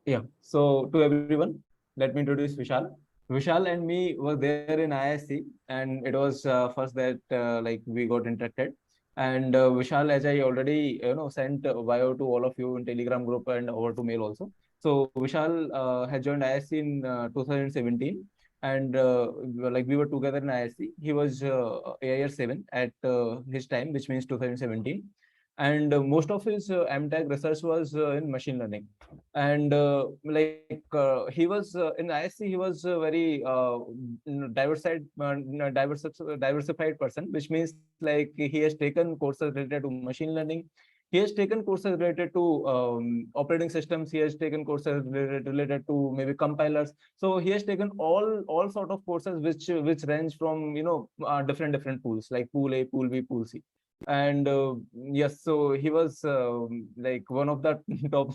Yeah. So to everyone, let me introduce Vishal. Vishal and me were there in ISC, and it was first that like we got interacted. And Vishal, as I already sent bio to all of you in Telegram group and over to mail also. So Vishal had joined ISC in 2017, and like we were together in ISC. He was AIR 7 at his time, which means 2017, and most of his MTech research was in machine learning. And he was in ISC, he was a very diversified person, which means like he has taken courses related to machine learning. He has taken courses related to operating systems. He has taken courses related to maybe compilers. So he has taken all sort of courses which range from different pools like pool A, pool B, pool C. And yes, so he was like one of the top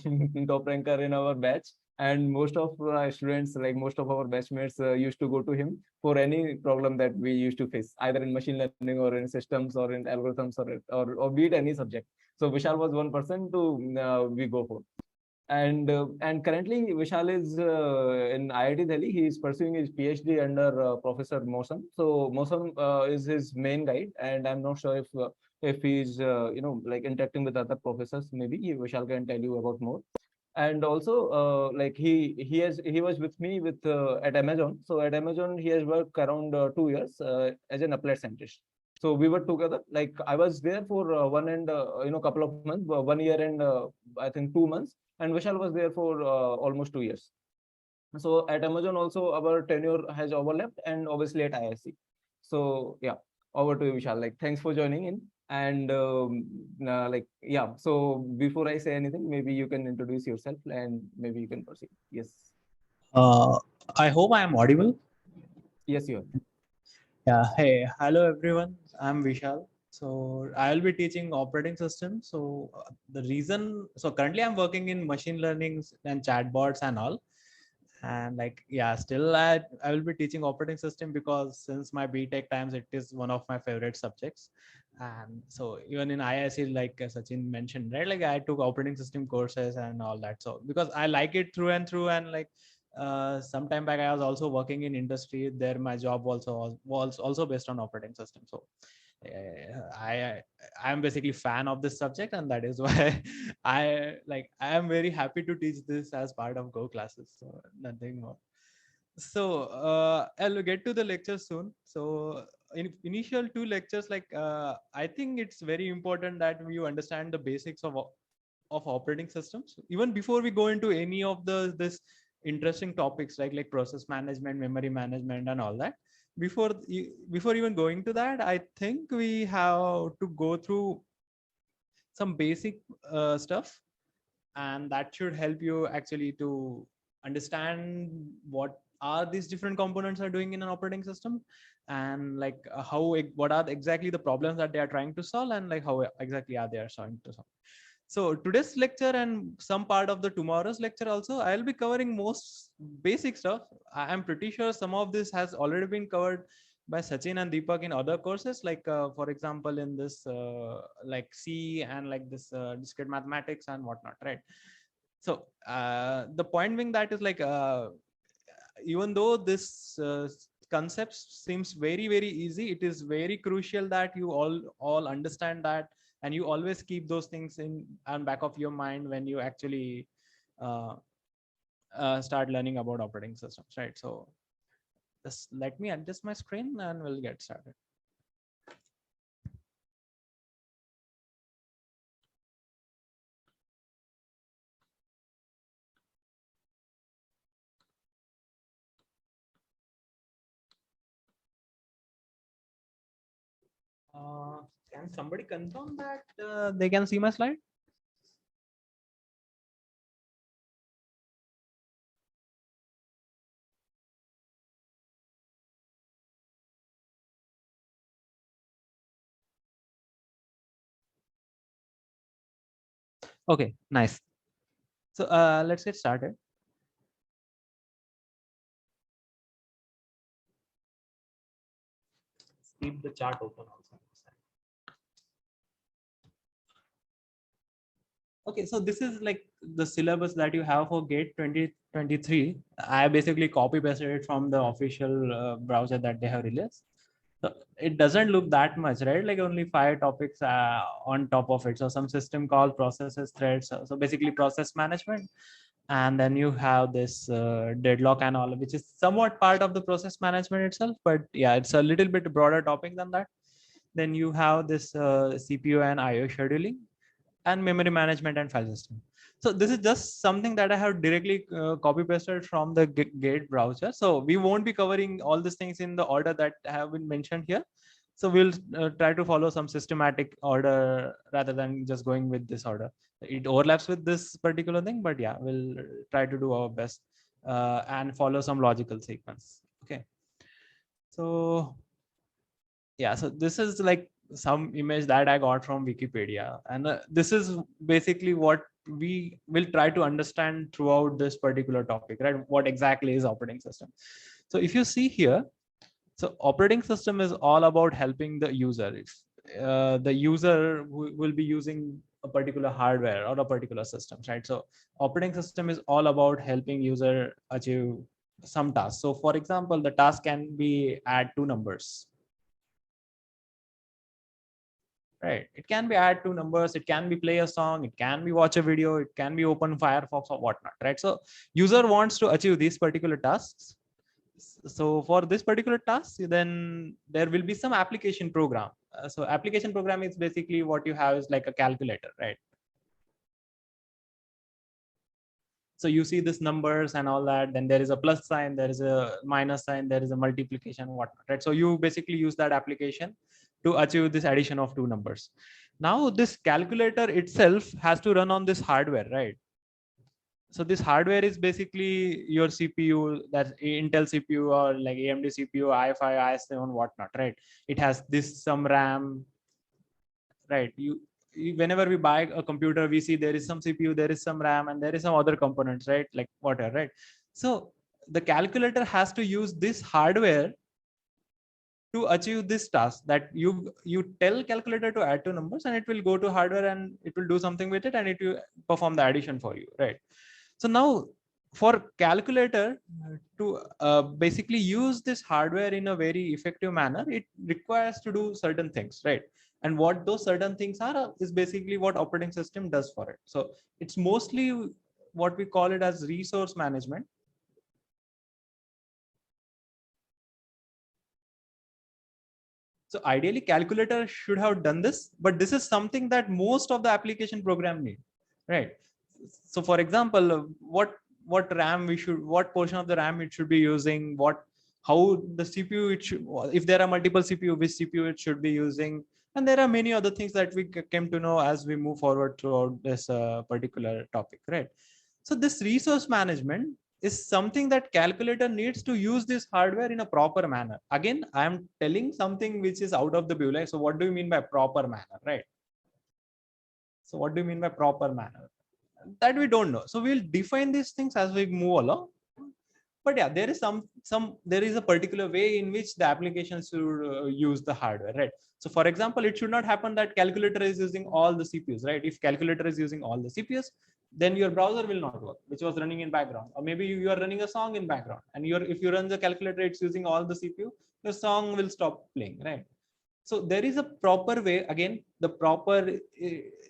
ranker in our batch, and most of our students, like most of our batchmates, used to go to him for any problem that we used to face, either in machine learning or in systems or in algorithms or be it any subject. So Vishal was one person to we go for. And currently Vishal is in IIT Delhi. He is pursuing his PhD under Professor Mosam. So Mosam is his main guide, and I'm not sure if he's like interacting with other professors. Maybe Vishal can tell you about more. And also like he was with me with at Amazon. So at Amazon he has worked around 2 years as an applied scientist. So we were together. Like I was there for one and couple of months, 1 year and I think 2 months, and Vishal was there for almost 2 years. So at Amazon also our tenure has overlapped, and obviously at ISC. So yeah, over to you, Vishal. Like thanks for joining in. And like yeah, so before I say anything, maybe you can introduce yourself and maybe you can proceed. Yes. Uh, I hope I am audible. Yes, you are. Yeah. Hey, hello everyone. I'm Vishal. So I will be teaching operating systems. So currently I'm working in machine learning and chatbots and all. And like, yeah, still I will be teaching operating system because since my BTech times, it is one of my favorite subjects. And so even in IIC, like Sachin mentioned, right? Like I took operating system courses and all that. So because I like it through and through, and like some time back I was also working in industry there. My job was also based on operating system. So I am basically fan of this subject, and that is why I am very happy to teach this as part of Go classes. So nothing more. So I'll get to the lecture soon. So in initial two lectures, I think it's very important that you understand the basics of operating systems even before we go into any of the this interesting topics like process management, memory management, and all that. Before even going to that, I think we have to go through some basic stuff, and that should help you actually to understand what are these different components are doing in an operating system, and what are exactly the problems that they are trying to solve, and like how exactly are they are trying to solve. So today's lecture and some part of the tomorrow's lecture also, I'll be covering most basic stuff. I'm pretty sure some of this has already been covered by Sachin and Deepak in other courses, for example, in this like C and like this discrete mathematics and whatnot, right? So the point being that is even though this concept seems very easy, it is very crucial that you all understand that, and you always keep those things in on back of your mind when you actually uh, start learning about operating systems, right? So just let me adjust my screen and we'll get started. Can somebody confirm that they can see my slide? Okay, nice. So let's get started. Keep the chart open also. Okay, so this is like the syllabus that you have for GATE 2023. I basically copy pasted it from the official browser that they have released. So it doesn't look that much, right? Like only 5 topics on top of it. So some system called processes, threads. So basically process management. And then you have this deadlock and all, which is somewhat part of the process management itself. But yeah, it's a little bit broader topic than that. Then you have this CPU and IO scheduling and memory management and file system. So this is just something that I have directly copy pasted from the Gate browser. So we won't be covering all these things in the order that have been mentioned here. So we'll try to follow some systematic order rather than just going with this order. It overlaps with this particular thing, but yeah, we'll try to do our best and follow some logical sequence. Okay. So yeah, so this is like some image that I got from Wikipedia, and this is basically what we will try to understand throughout this particular topic, right? What exactly is operating system? So if you see here, so operating system is all about helping the user. If the user will be using a particular hardware or a particular system, right? So operating system is all about helping user achieve some task. So for example, the task can be add 2 numbers. Right, it can be add 2 numbers, it can be play a song, it can be watch a video, it can be open Firefox or whatnot, right? So user wants to achieve these particular tasks. So for this particular task, then there will be some application program. So application program is basically what you have is like a calculator, right? So you see this numbers and all that, then there is a plus sign, there is a minus sign, there is a multiplication, whatnot, right? So you basically use that application to achieve this addition of 2 numbers. Now this calculator itself has to run on this hardware, right? So this hardware is basically your CPU, that's Intel CPU or like AMD CPU, i5, i7, whatnot, right? It has this some RAM, right? Whenever we buy a computer, we see there is some CPU, there is some RAM, and there is some other components, right? Like whatever, right? So the calculator has to use this hardware to achieve this task, that you tell calculator to add 2 numbers and it will go to hardware and it will do something with it and it will perform the addition for you, right? So now for calculator to basically use this hardware in a very effective manner, it requires to do certain things, right? And what those certain things are is basically what operating system does for it. So it's mostly what we call it as resource management. So ideally calculator should have done this, but this is something that most of the application program need, right? So for example, what RAM we should, what portion of the RAM it should be using, how the CPU it should, if there are multiple CPU, which CPU it should be using, and there are many other things that we came to know as we move forward throughout this particular topic, right? So this resource management is something that calculator needs to use this hardware in a proper manner. Again, I am telling something which is out of the blue. Like, so what do you mean by proper manner, right? So what do you mean by proper manner? That we don't know. So we'll define these things as we move along. But yeah, there is there is a particular way in which the application should use the hardware, right? So for example, it should not happen that calculator is using all the CPUs, right? If calculator is using all the CPUs, then your browser will not work, which was running in background. Or maybe you are running a song in background, and if you run the calculator, it's using all the CPU, the song will stop playing, right? So there is a proper way. Again, the proper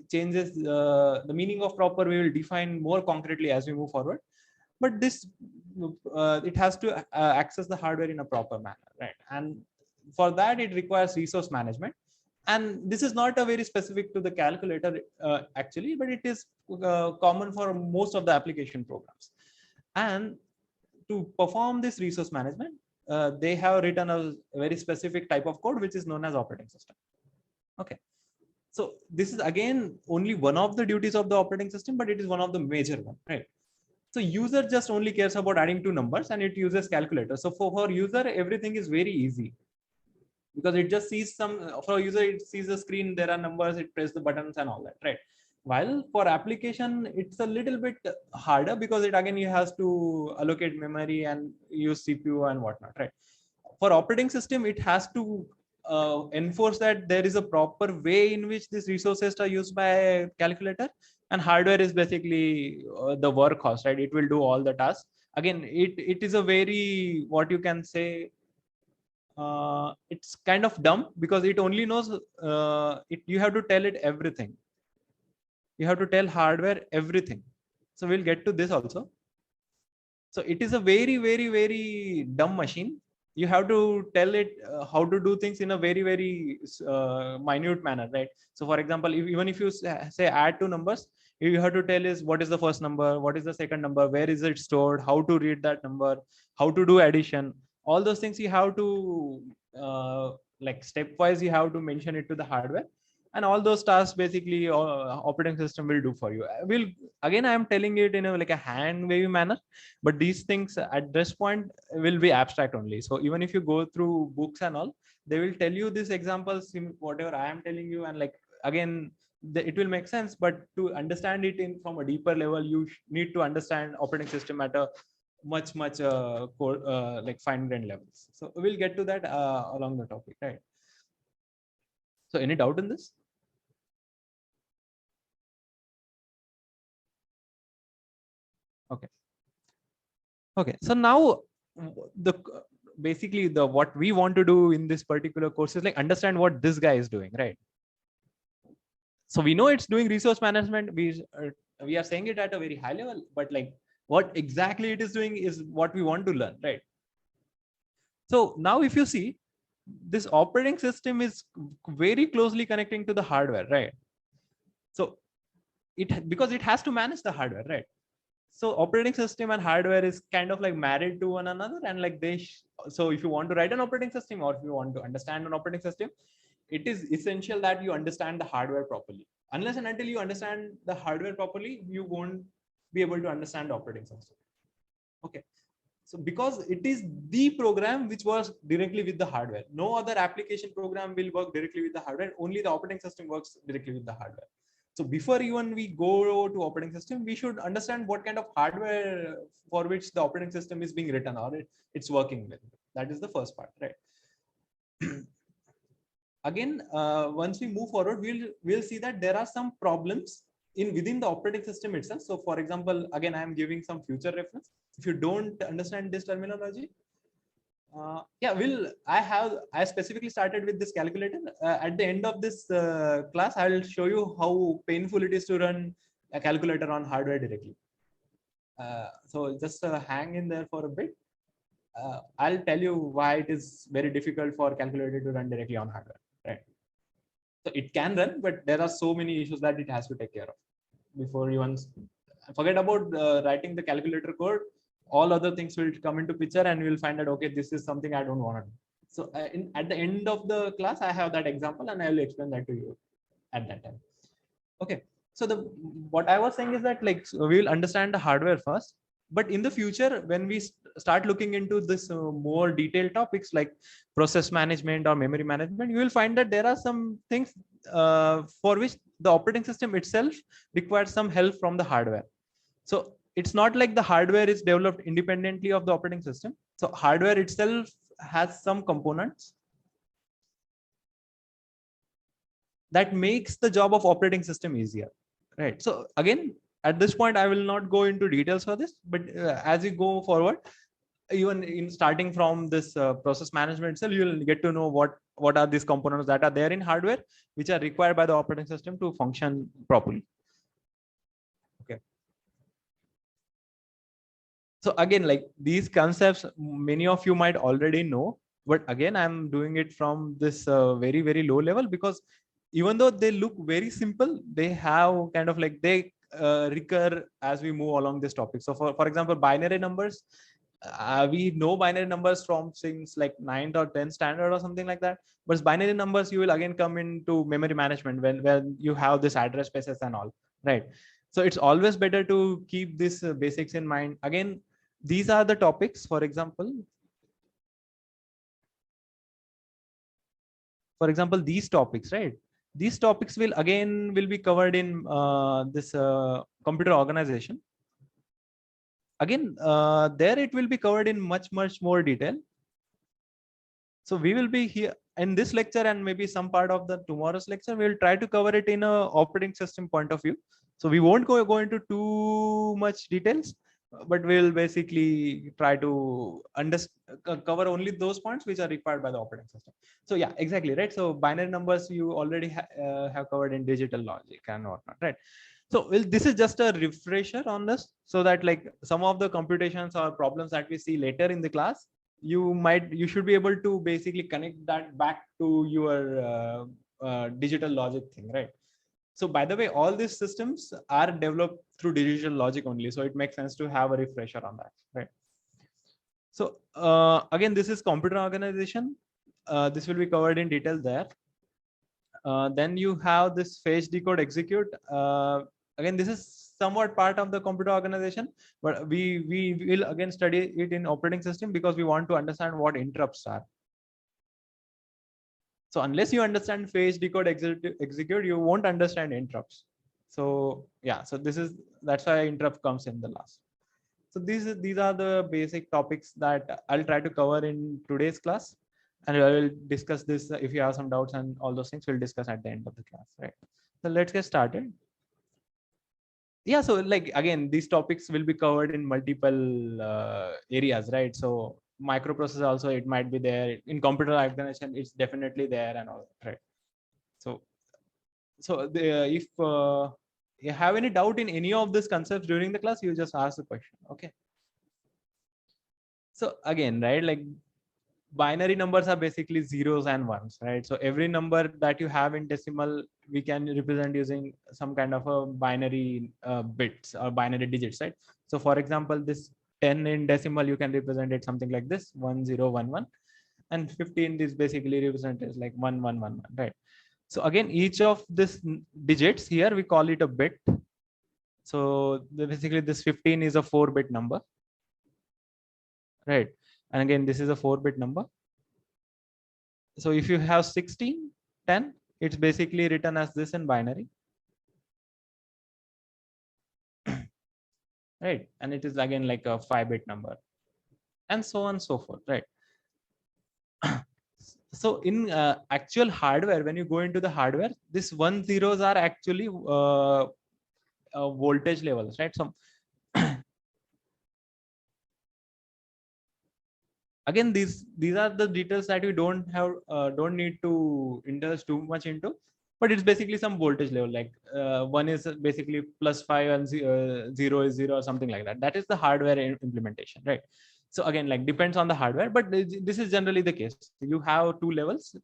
changes, the meaning of proper we will define more concretely as we move forward. But this it has to access the hardware in a proper manner, right? And for that it requires resource management. And this is not a very specific to the calculator actually, but it is common for most of the application programs. And to perform this resource management, they have written a very specific type of code which is known as operating system. Okay, so this is again only one of the duties of the operating system, but it is one of the major one, right? So user just only cares about adding 2 numbers and it uses calculator. So for user, everything is very easy because it just sees for user, it sees the screen, there are numbers, it presses the buttons and all that, right? While for application, it's a little bit harder because it again, you have to allocate memory and use CPU and whatnot, right? For operating system, it has to enforce that there is a proper way in which these resources are used by calculator, and hardware is basically the workhorse, right? It will do all the tasks. Again, it is a very, what you can say, it's kind of dumb because it only knows you have to tell it everything. You have to tell hardware everything. So we'll get to this also. So it is a very, very, very dumb machine. You have to tell it how to do things in a very, very minute manner, right? So for example, even if you say add two numbers, you have to tell is what is the first number, what is the second number, where is it stored, how to read that number, how to do addition. All those things you have to like stepwise, you have to mention it to the hardware, and all those tasks basically operating system will do for you. Will again, I am telling it in a like a hand wavy manner, but these things at this point will be abstract only. So even if you go through books and all, they will tell you these examples, whatever I am telling you, and like again, it will make sense, but to understand it in from a deeper level, you need to understand operating system at a much core, like fine grained levels. So we'll get to that along the topic, right? So any doubt in this? Okay, so now the basically the what we want to do in this particular course is like understand what this guy is doing, right? So we know it's doing resource management. We are saying it at a very high level, but like what exactly it is doing is what we want to learn, right? So now if you see, this operating system is very closely connecting to the hardware, right? So because it has to manage the hardware, right? So operating system and hardware is kind of like married to one another, and like so if you want to write an operating system, or if you want to understand an operating system, it is essential that you understand the hardware properly. Unless and until you understand the hardware properly, you won't be able to understand the operating system. Okay, so because it is the program which works directly with the hardware, no other application program will work directly with the hardware, only the operating system works directly with the hardware. So before even we go to operating system, we should understand what kind of hardware for which the operating system is being written, or it's working with. That is the first part, right? Again, once we move forward, we'll see that there are some problems within the operating system itself. So for example, again, I am giving some future reference. If you don't understand this terminology, I specifically started with this calculator. At the end of this class, I will show you how painful it is to run a calculator on hardware directly. So just hang in there for a bit. I'll tell you why it is very difficult for calculator to run directly on hardware, right? So it can run, but there are so many issues that it has to take care of before you forget about writing the calculator code. All other things will come into picture, and we'll find that, okay, this is something I don't want to do. So at the end of the class, I have that example, and I will explain that to you at that time. Okay, so what I was saying is that like we will understand the hardware first, but in the future, when we start looking into this more detailed topics like process management or memory management, you will find that there are some things for which the operating system itself requires some help from the hardware. So it's not like the hardware is developed independently of the operating system. So hardware itself has some components that makes the job of operating system easier, right? So again, at this point, I will not go into details for this, but as you go forward, even in starting from this process management itself, you will get to know what are these components that are there in hardware, which are required by the operating system to function properly. Okay. So again, like these concepts, many of you might already know, but again, I'm doing it from this very, very low level, because even though they look very simple, they have kind of like they recur as we move along this topic. So for example, binary numbers, we know binary numbers from things like 9th or 10th standard or something like that. But binary numbers, you will again come into memory management when you have this address spaces and all, right? So it's always better to keep this basics in mind. Again, these are the topics. For example, these topics, right? These topics will be covered in this computer organization. Again, there it will be covered in much more detail. So we will be here in this lecture and maybe some part of the tomorrow's lecture. We'll try to cover it in a operating system point of view. So we won't go into too much details, but we'll basically try to cover only those points which are required by the operating system. So yeah, exactly, right? So binary numbers you already have covered in digital logic and whatnot, right? So this is just a refresher on this, so that like some of the computations or problems that we see later in the class, you should be able to basically connect that back to your digital logic thing, right? So by the way, all these systems are developed through digital logic only, so it makes sense to have a refresher on that, right? So again, this is computer organization. This will be covered in detail there. Then you have this fetch, decode, execute. Again, this is somewhat part of the computer organization, but we will again study it in operating system because we want to understand what interrupts are. So unless you understand fetch, decode, execute, you won't understand interrupts. So yeah, so that's why interrupt comes in the last. So these are the basic topics that I'll try to cover in today's class, and I will discuss this. If you have some doubts and all those things, we'll discuss at the end of the class, right? So let's get started. Yeah, so like again, these topics will be covered in multiple areas, right? So microprocessor also, it might be there in computer organization, it's definitely there and all, right? So if you have any doubt in any of these concepts during the class, you just ask the question, okay? So again, right, like binary numbers are basically zeros and ones, right? So every number that you have in decimal, we can represent using some kind of a binary bits or binary digits, right? So for example, this 10 in decimal, you can represent it something like this, 1011, and 15 is basically represented as like 1111, right? So again, each of these digits here, we call it a bit. So basically this 15 is a 4-bit number, right? And again, this is a 4-bit number. So if you have 16, 10, it's basically written as this in binary, right? And it is again like a 5-bit number, and so on and so forth, right? So in actual hardware, when you go into the hardware, these 1 zeros are actually voltage levels, right? So again, these are the details that you don't need to indulge too much into, but it's basically some voltage level, like 1 is basically +5 and 0 is 0 or something like that. That is the hardware implementation, right? So again, like depends on the hardware, but this is generally the case. You have 2 levels.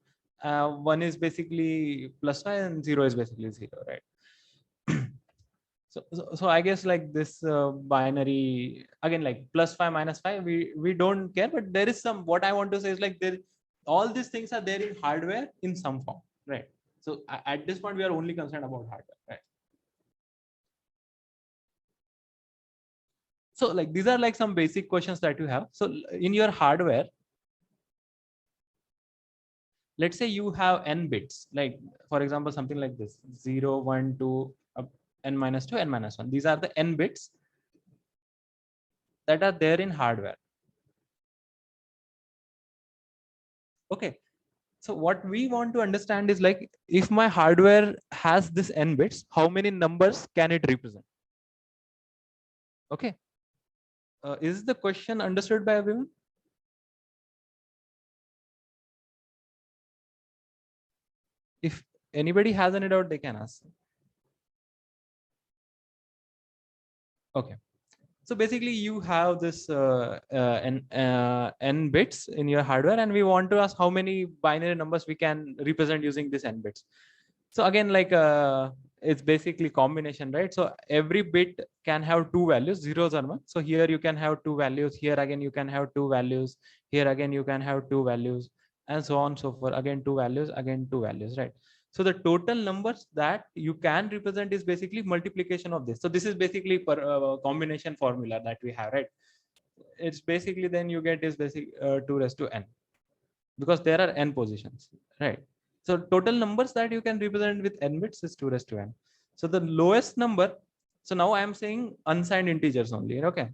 1 is basically +5 and 0 is basically 0, right? So I guess like this binary, again, like +5 -5, we don't care, but there is some, what I want to say is like all these things are there in hardware in some form, right? So at this point, we are only concerned about hardware, right? So like these are like some basic questions that you have. So in your hardware, let's say you have n bits, like for example, something like this, 0, 1, 2, n minus 2, n minus 1. These are the n bits that are there in hardware. Okay. So what we want to understand is like, if my hardware has this n bits, how many numbers can it represent? Okay. Is the question understood by everyone? If anybody has any doubt, they can ask. Okay. So basically, you have this n bits in your hardware, and we want to ask how many binary numbers we can represent using this n bits. So again, like it's basically combination, right? So every bit can have 2 values, zeros and one. So here you can have 2 values. Here again you can have 2 values. Here again you can have 2 values, and so on so forth. Again 2 values, again 2 values, right? So the total numbers that you can represent is basically multiplication of this. So this is basically per combination formula that we have, right? It's basically, then you get is basic 2 raised to n, because there are n positions, right? So total numbers that you can represent with n bits is 2 raised to n. So the lowest number, so now I am saying unsigned integers only, okay?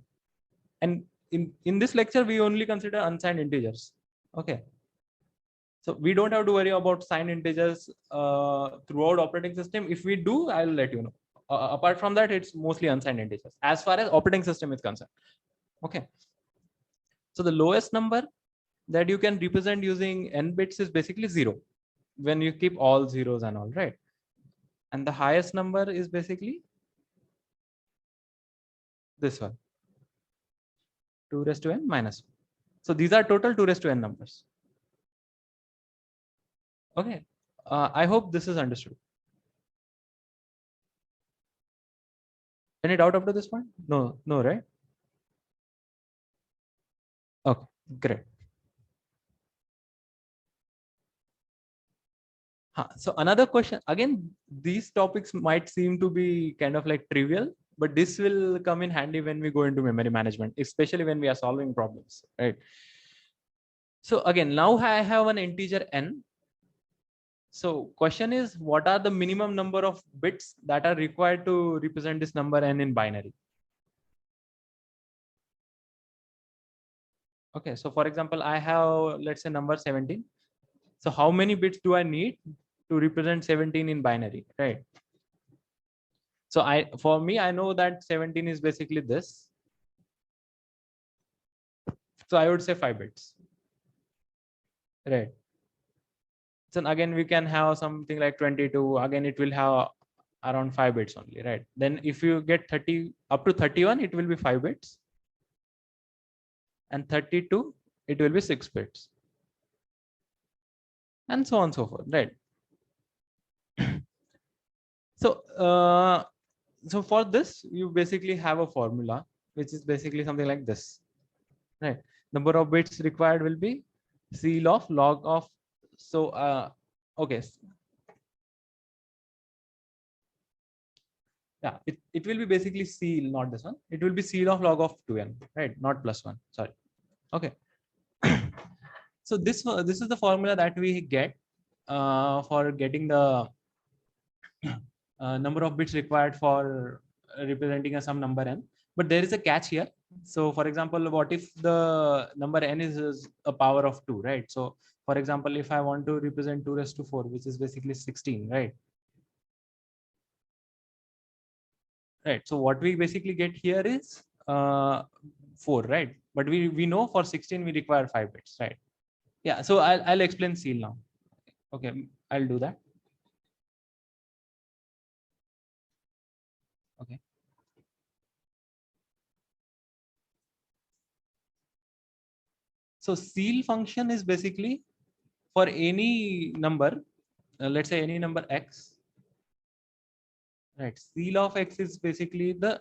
And in this lecture, we only consider unsigned integers, okay? So we don't have to worry about signed integers throughout operating system. If we do, I'll let you know. Apart from that, it's mostly unsigned integers as far as operating system is concerned. Okay. So the lowest number that you can represent using n bits is basically 0 when you keep all zeros and all, right? And the highest number is basically this one, 2 raised to n minus 1. So these are total 2 raised to n numbers. Okay. I hope this is understood. Any doubt up to this point? No, right? Okay, great. So another question, again, these topics might seem to be kind of like trivial, but this will come in handy when we go into memory management, especially when we are solving problems, right? So again, now I have an integer n. So question is, what are the minimum number of bits that are required to represent this number n in binary? Okay, so for example, I have, let's say, number 17. So how many bits do I need to represent 17 in binary, right? So for me, I know that 17 is basically this. So I would say 5 bits, right? So again, we can have something like 22. Again, it will have around 5 bits only, right? Then if you get 30 up to 31, it will be 5 bits. And 32, it will be 6 bits. And so on and so forth, right? So for this, you basically have a formula, which is basically something like this, right? Number of bits required will be ceil of log of. So okay. Yeah, it will be basically ceil, not this one. It will be ceil of log of 2n, right? Not plus 1. Sorry. Okay. So this is the formula that we get for getting the number of bits required for representing some number n. But there is a catch here. So for example, what if the number n is a power of 2, right? So for example, if I want to represent 2 raised to 4, which is basically 16, right? Right. So what we basically get here is 4, right? But we know for 16 we require 5 bits, right? Yeah. So I'll explain ceil now. Okay, I'll do that. Okay. So ceil function is basically for any number, let's say any number x, right? Ceil of x is basically the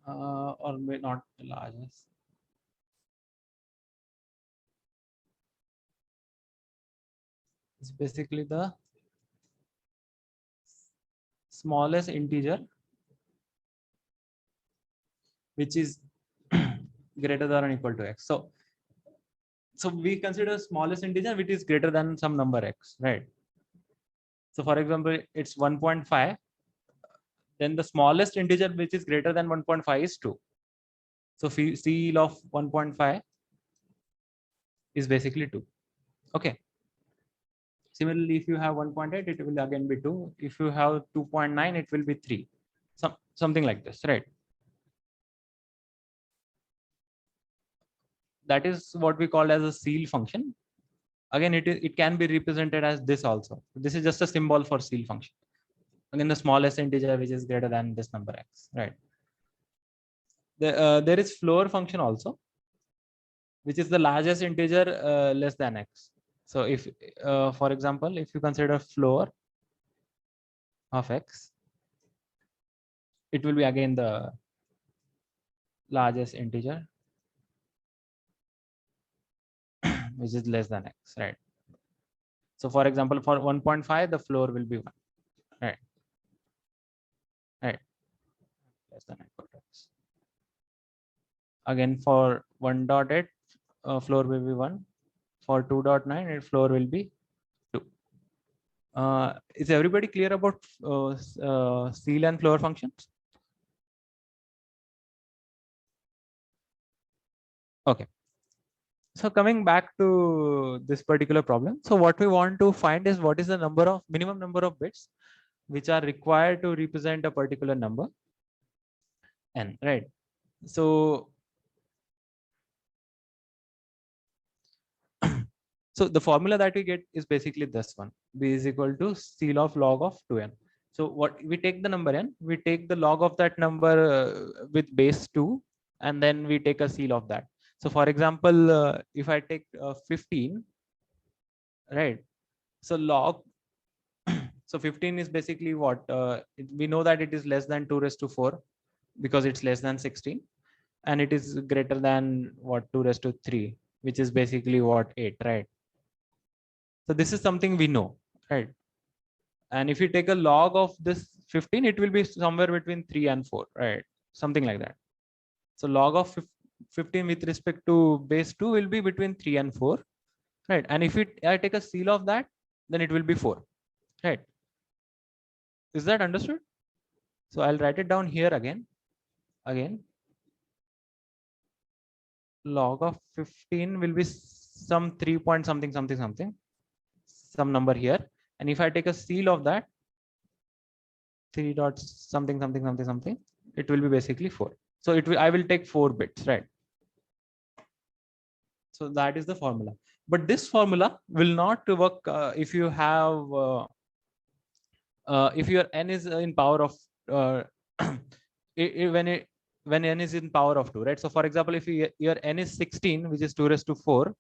or may not the largest. It's basically the smallest integer which is greater than or equal to x. So we consider smallest integer which is greater than some number x, right? So for example, it's 1.5. Then the smallest integer which is greater than 1.5 is 2. So ceil of 1.5 is basically 2. Okay. Similarly, if you have 1.8, it will again be 2. If you have 2.9, it will be 3. Something like this, right? That is what we call as a ceil function. Again, it can be represented as this also. This is just a symbol for ceil function. Again, the smallest integer which is greater than this number x, right? There is floor function also, which is the largest integer less than x. So if, for example, if you consider floor of x, it will be again the largest integer which is less than x, right? So for example, for 1.5, the floor will be 1, right? Right, less than equal to x. Again, for 1.8, floor will be 1. For 2.9, floor will be 2. Is everybody clear about ceil and floor functions? Okay. So coming back to this particular problem, so what we want to find is what is the minimum number of bits which are required to represent a particular number n, right? So so the formula that we get is basically this one: b is equal to C log of 2n. So what we take the number n, we take the log of that number with base 2, and then we take a seal of that. So for example, if I take 15, right? So log so 15 is basically what we know that it is less than 2 raised to 4 because it's less than 16, and it is greater than what 2 raised to 3, which is basically what 8, right? So this is something we know, right? And if you take a log of this 15, it will be somewhere between 3 and 4, right? Something like that. So log of 15 with respect to base 2 will be between 3 and 4, right? And if I take a seal of that, then it will be 4, right? Is that understood? So I'll write it down here again. Log of 15 will be some 3 point something, some number here. And if I take a seal of that, 3 dot something, it will be basically 4. So I will take 4 bits, right? So that is the formula. But this formula will not work if you have if your n is in power of when n is in power of 2, right? So for example, if your n is 16, which is 2 raised to 4,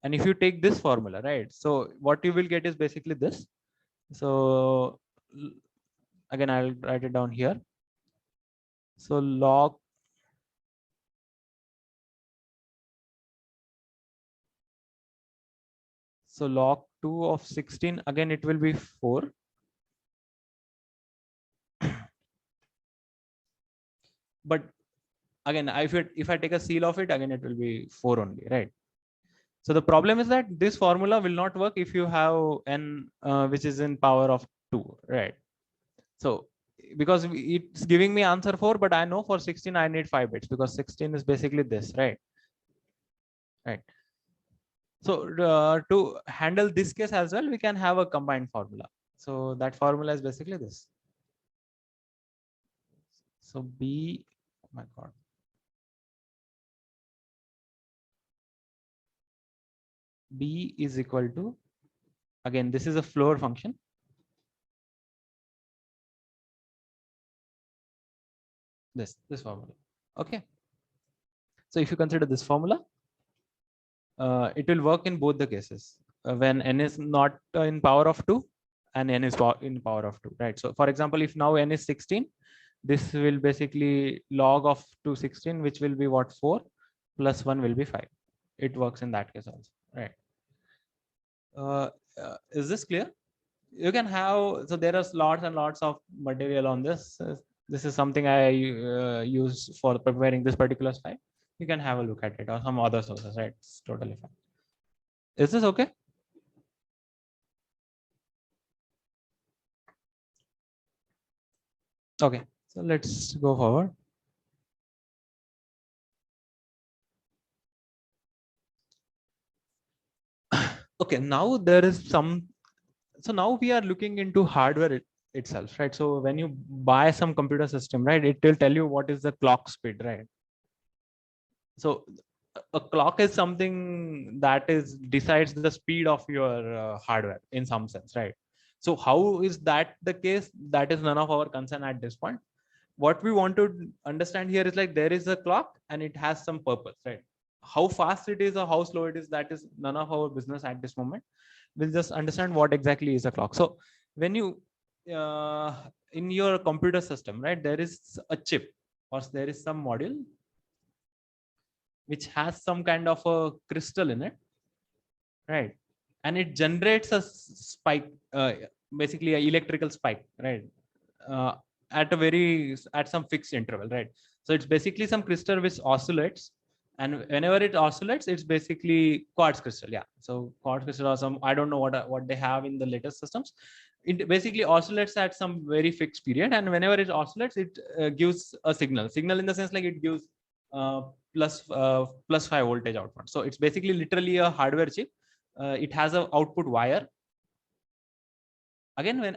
and if you take this formula, right? So what you will get is basically this. So again, I'll write it down here. So log So log 2 of 16, again, it will be 4. But again, if I take a seal of it, again, it will be 4 only, right? So the problem is that this formula will not work if you have n which is in power of 2, right? So because it's giving me answer 4, but I know for 16 I need 5 bits because 16 is basically this, right? Right. So to handle this case as well, we can have a combined formula. So that formula is basically this. So B, oh my God. B is equal to, again, this is a floor function. This formula. Okay. So if you consider this formula, it will work in both the cases when n is not in power of 2 and n is in power of 2, right? So for example, if now n is 16, this will basically log of 216, which will be what, 4 plus 1 will be 5. It works in that case also, right? Is this clear? You can have, so there are lots and lots of material on this. This is something I use for preparing this particular slide. You can have a look at it or some other sources, right? It's totally fine. Is this okay? Okay, so let's go forward. Okay, now there is some, so now we are looking into hardware itself, right? So when you buy some computer system, right, it will tell you what is the clock speed, right? So a clock is something that is decides the speed of your hardware in some sense, right? So how is that the case? That is none of our concern at this point. What we want to understand here is like there is a clock and it has some purpose, right? How fast it is or how slow it is, that is none of our business at this moment. We'll just understand what exactly is a clock. So when you in your computer system, right, there is a chip or there is some module which has some kind of a crystal in it, right? And it generates a spike, basically a electrical spike, right? Uh, at some fixed interval, right? So it's basically some crystal which oscillates, and whenever it oscillates, it's basically quartz crystal. Yeah. So quartz crystal or some, I don't know what they have in the latest systems. It basically oscillates at some very fixed period, and whenever it oscillates, it gives a signal. Signal in the sense like it gives plus 5 voltage output. So it's basically literally a hardware chip. It has a output wire. Again, when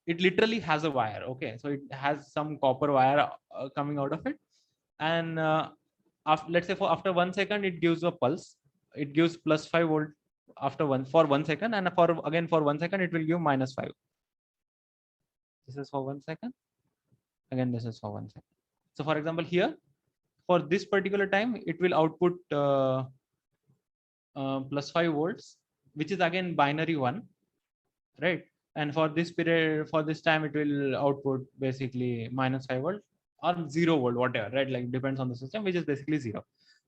it literally has a wire. Okay, so it has some copper wire coming out of it, and after, let's say after 1 second, it gives a pulse. It gives plus 5 volt after for 1 second, and for 1 second it will give minus 5. This is for 1 second. Again, this is for 1 second. So for example, here for this particular time, it will output plus 5 volts, which is again binary 1, right? And for this period, for this time, it will output basically minus 5 volt or 0 volt, whatever, right? Like depends on the system, which is basically 0.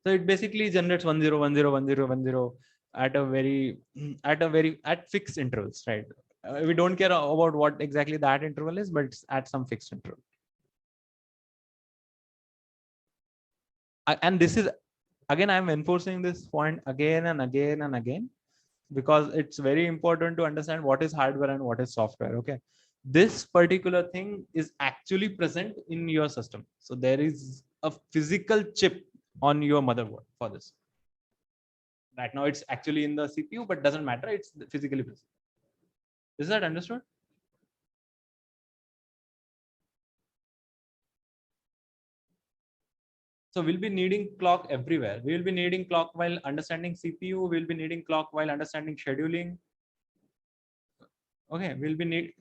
So it basically generates 1 0 1 0 1 0 1 0 at a very at fixed intervals, right? We don't care about what exactly that interval is, but it's at some fixed interval. And this is again, I'm enforcing this point again and again and again, because it's very important to understand what is hardware and what is software. Okay, this particular thing is actually present in your system. So there is a physical chip on your motherboard for this. Right now it's actually in the CPU, but doesn't matter, it's physically present. Is that understood? So we'll be needing clock everywhere. We will be needing clock while understanding CPU. We'll be needing clock while understanding scheduling. Okay,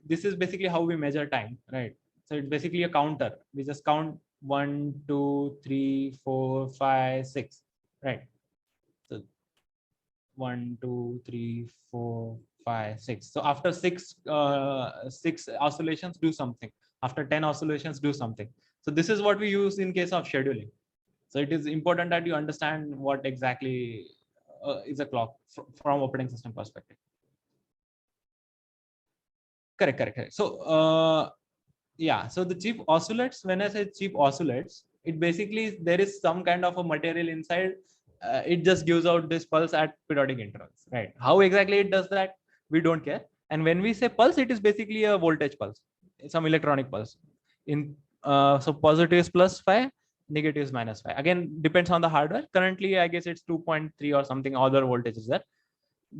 this is basically how we measure time, right? So it's basically a counter. We just count 1, 2, 3, 4, 5, 6, right? So 1, 2, 3, 4, 5, 6. So after 6 oscillations, do something. After 10 oscillations, do something. So this is what we use in case of scheduling. So it is important that you understand what exactly is a clock from operating system perspective. Correct. So yeah, so the chip oscillates. When I say chip oscillates, it basically there is some kind of a material inside. It just gives out this pulse at periodic intervals, right? How exactly it does that, we don't care. And when we say pulse, it is basically a voltage pulse, some electronic pulse. So positive is plus 5, negative is minus 5. Again, depends on the hardware. Currently, I guess it's 2.3 or something other voltages there.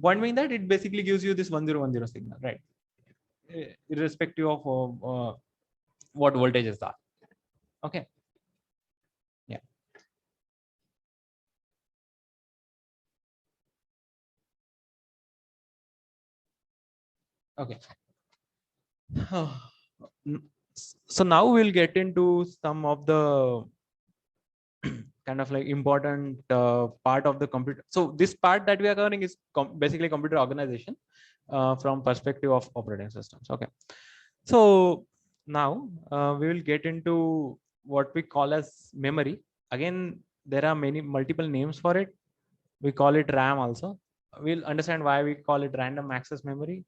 Point being that it basically gives you this 1010 signal, right? Irrespective of what voltages are. Okay. Yeah. Okay. So now we'll get into some of the kind of like important part of the computer. So this part that we are covering is basically computer organization from perspective of operating systems. Okay. So now we will get into what we call as memory. Again, there are multiple names for it. We call it RAM also. We'll understand why we call it random access memory.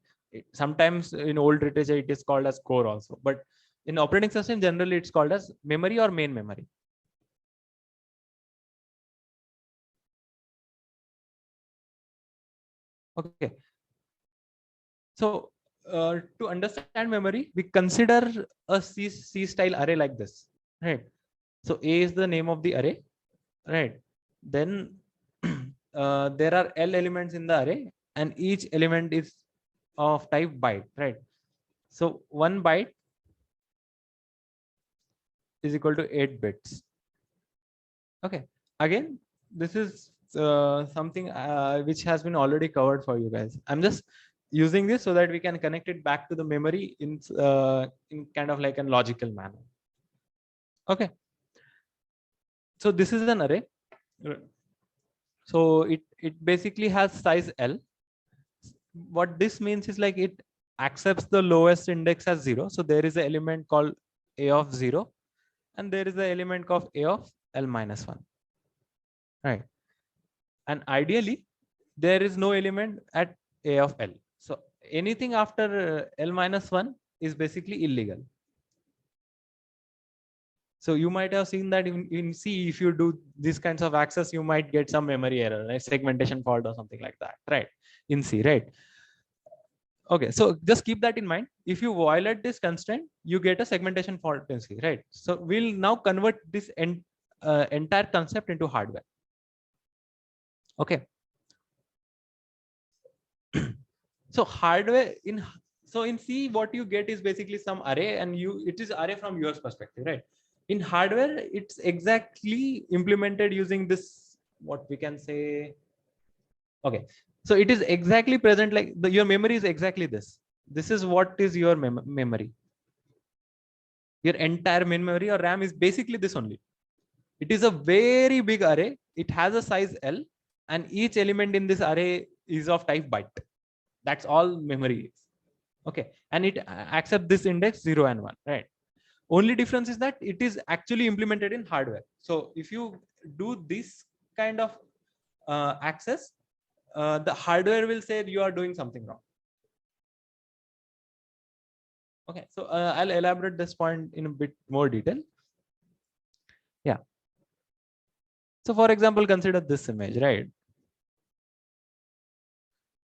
Sometimes in old literature, it is called as core also. But in operating system, generally it's called as memory or main memory. Okay. So to understand memory, we consider a C style array like this, right? So A is the name of the array, right? Then there are L elements in the array, and each element is of type byte, right? So 1 byte is equal to 8 bits. Okay. Again, this is something which has been already covered for you guys. I'm just using this so that we can connect it back to the memory in kind of like a logical manner. Okay. So this is an array. So it basically has size L. What this means is like it accepts the lowest index as 0. So there is an element called A of 0, and there is an element of A of L minus 1. Right. And ideally, there is no element at A of L. So anything after L minus 1 is basically illegal. So you might have seen that in C, if you do these kinds of access, you might get some memory error, right? Segmentation fault or something like that, right? In C, right? Okay, so just keep that in mind. If you violate this constraint, you get a segmentation fault in C, right? So we'll now convert this entire concept into hardware. Okay. So hardware in C, what you get is basically some array, and it is array from your perspective, right? In hardware, it's exactly implemented using this, what we can say. Okay, so it is exactly present, like your memory is exactly this. This is what is your memory. Your entire memory or RAM is basically this only. It is a very big array. It has a size L, and each element in this array is of type byte. That's all memory is. Okay, and it accepts this index 0 and 1, right? Only difference is that it is actually implemented in hardware. So if you do this kind of access, the hardware will say you are doing something wrong. Okay, so I'll elaborate this point in a bit more detail. Yeah. So for example, consider this image, right?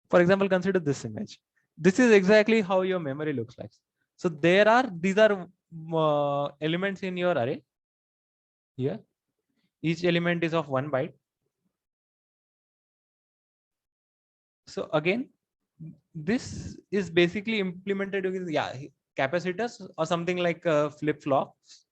For example, consider this image. This is exactly how your memory looks like. So these are elements in your array here. Each element is of 1 byte. So again, this is basically implemented with capacitors or something like flip-flops.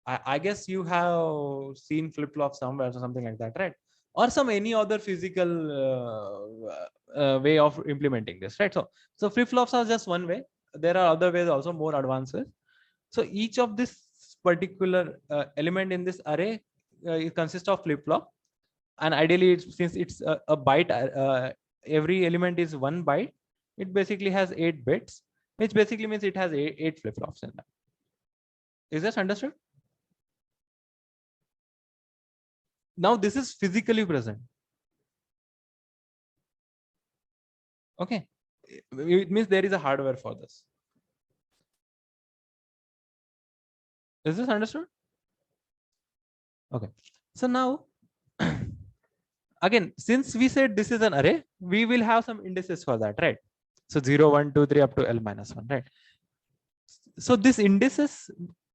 I guess you have seen flip-flops somewhere or something like that, right? Or any other physical way of implementing this, right? So flip-flops are just one way. There are other ways also, more advanced ways. So each of this particular element in this array it consists of flip-flop, and ideally, since it's a byte, every element is 1 byte. It basically has 8 bits, which basically means it has eight flip-flops in that. Is this understood? Now this is physically present. Okay, it means there is a hardware for this. Is this understood? Okay, so now again, since we said this is an array, we will have some indices for that, right? So 0, 1, 2, 3 up to L minus 1, right? So this indices,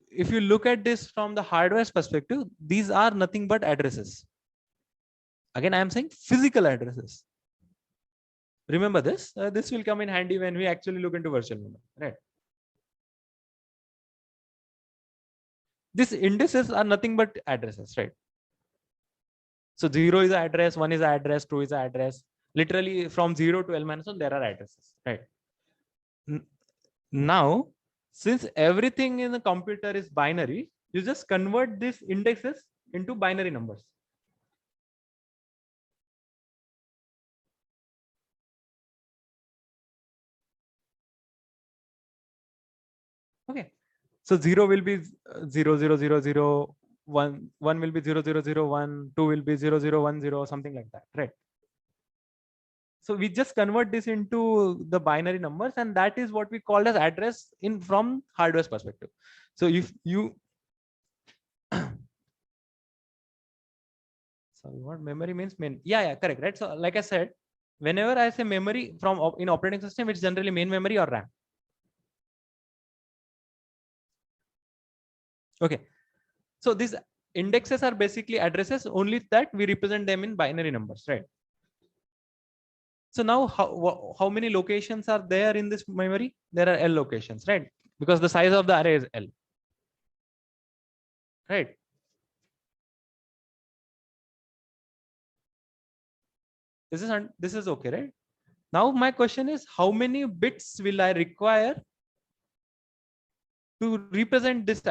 if you look at this from the hardware's perspective, these are nothing but addresses. Again, I am saying physical addresses. Remember this. This will come in handy when we actually look into virtual memory, right? These indices are nothing but addresses, right? So 0 is an address, 1 is an address, 2 is an address. Literally from 0 to L minus 1, there are addresses, right? Now, since everything in the computer is binary, you just convert these indexes into binary numbers. Okay, so 0 will be 0, 0, 0, 0, 1, 1 will be 0, 0, 0, 1, 2 will be 0, 0, 1, 0, something like that, right? So we just convert this into the binary numbers, and that is what we call as address from hardware's perspective. So if you sorry, what memory means? Yeah, correct, right? So like I said, whenever I say memory in operating system, it's generally main memory or RAM. Okay, so these indexes are basically addresses, only that we represent them in binary numbers, right? So now how many locations are there in this memory? There are L locations, right? Because the size of the array is L, right? This is okay, right? Now my question is, how many bits will I require to represent this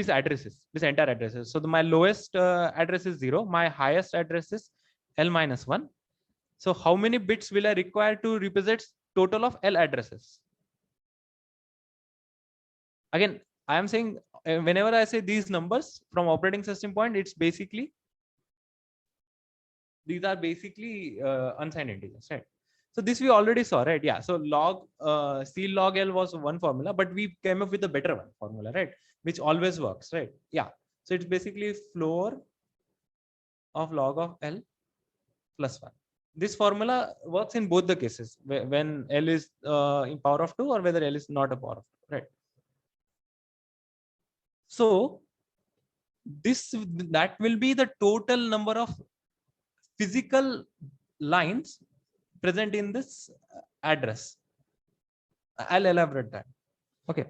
addresses, this entire addresses? So my lowest address is 0, my highest address is L minus 1. So how many bits will I require to represent total of L addresses? Again, I am saying whenever I say these numbers from operating system point, it's basically, these are basically unsigned integers, right? So this we already saw, right? Yeah. So C log L was one formula, but we came up with a better one formula, right? Which always works, right? Yeah. So it's basically floor of log of L plus 1. This formula works in both the cases, when L is in power of 2 or whether L is not a power of 2, right? So that will be the total number of physical lines present in this address. I'll elaborate that. Okay.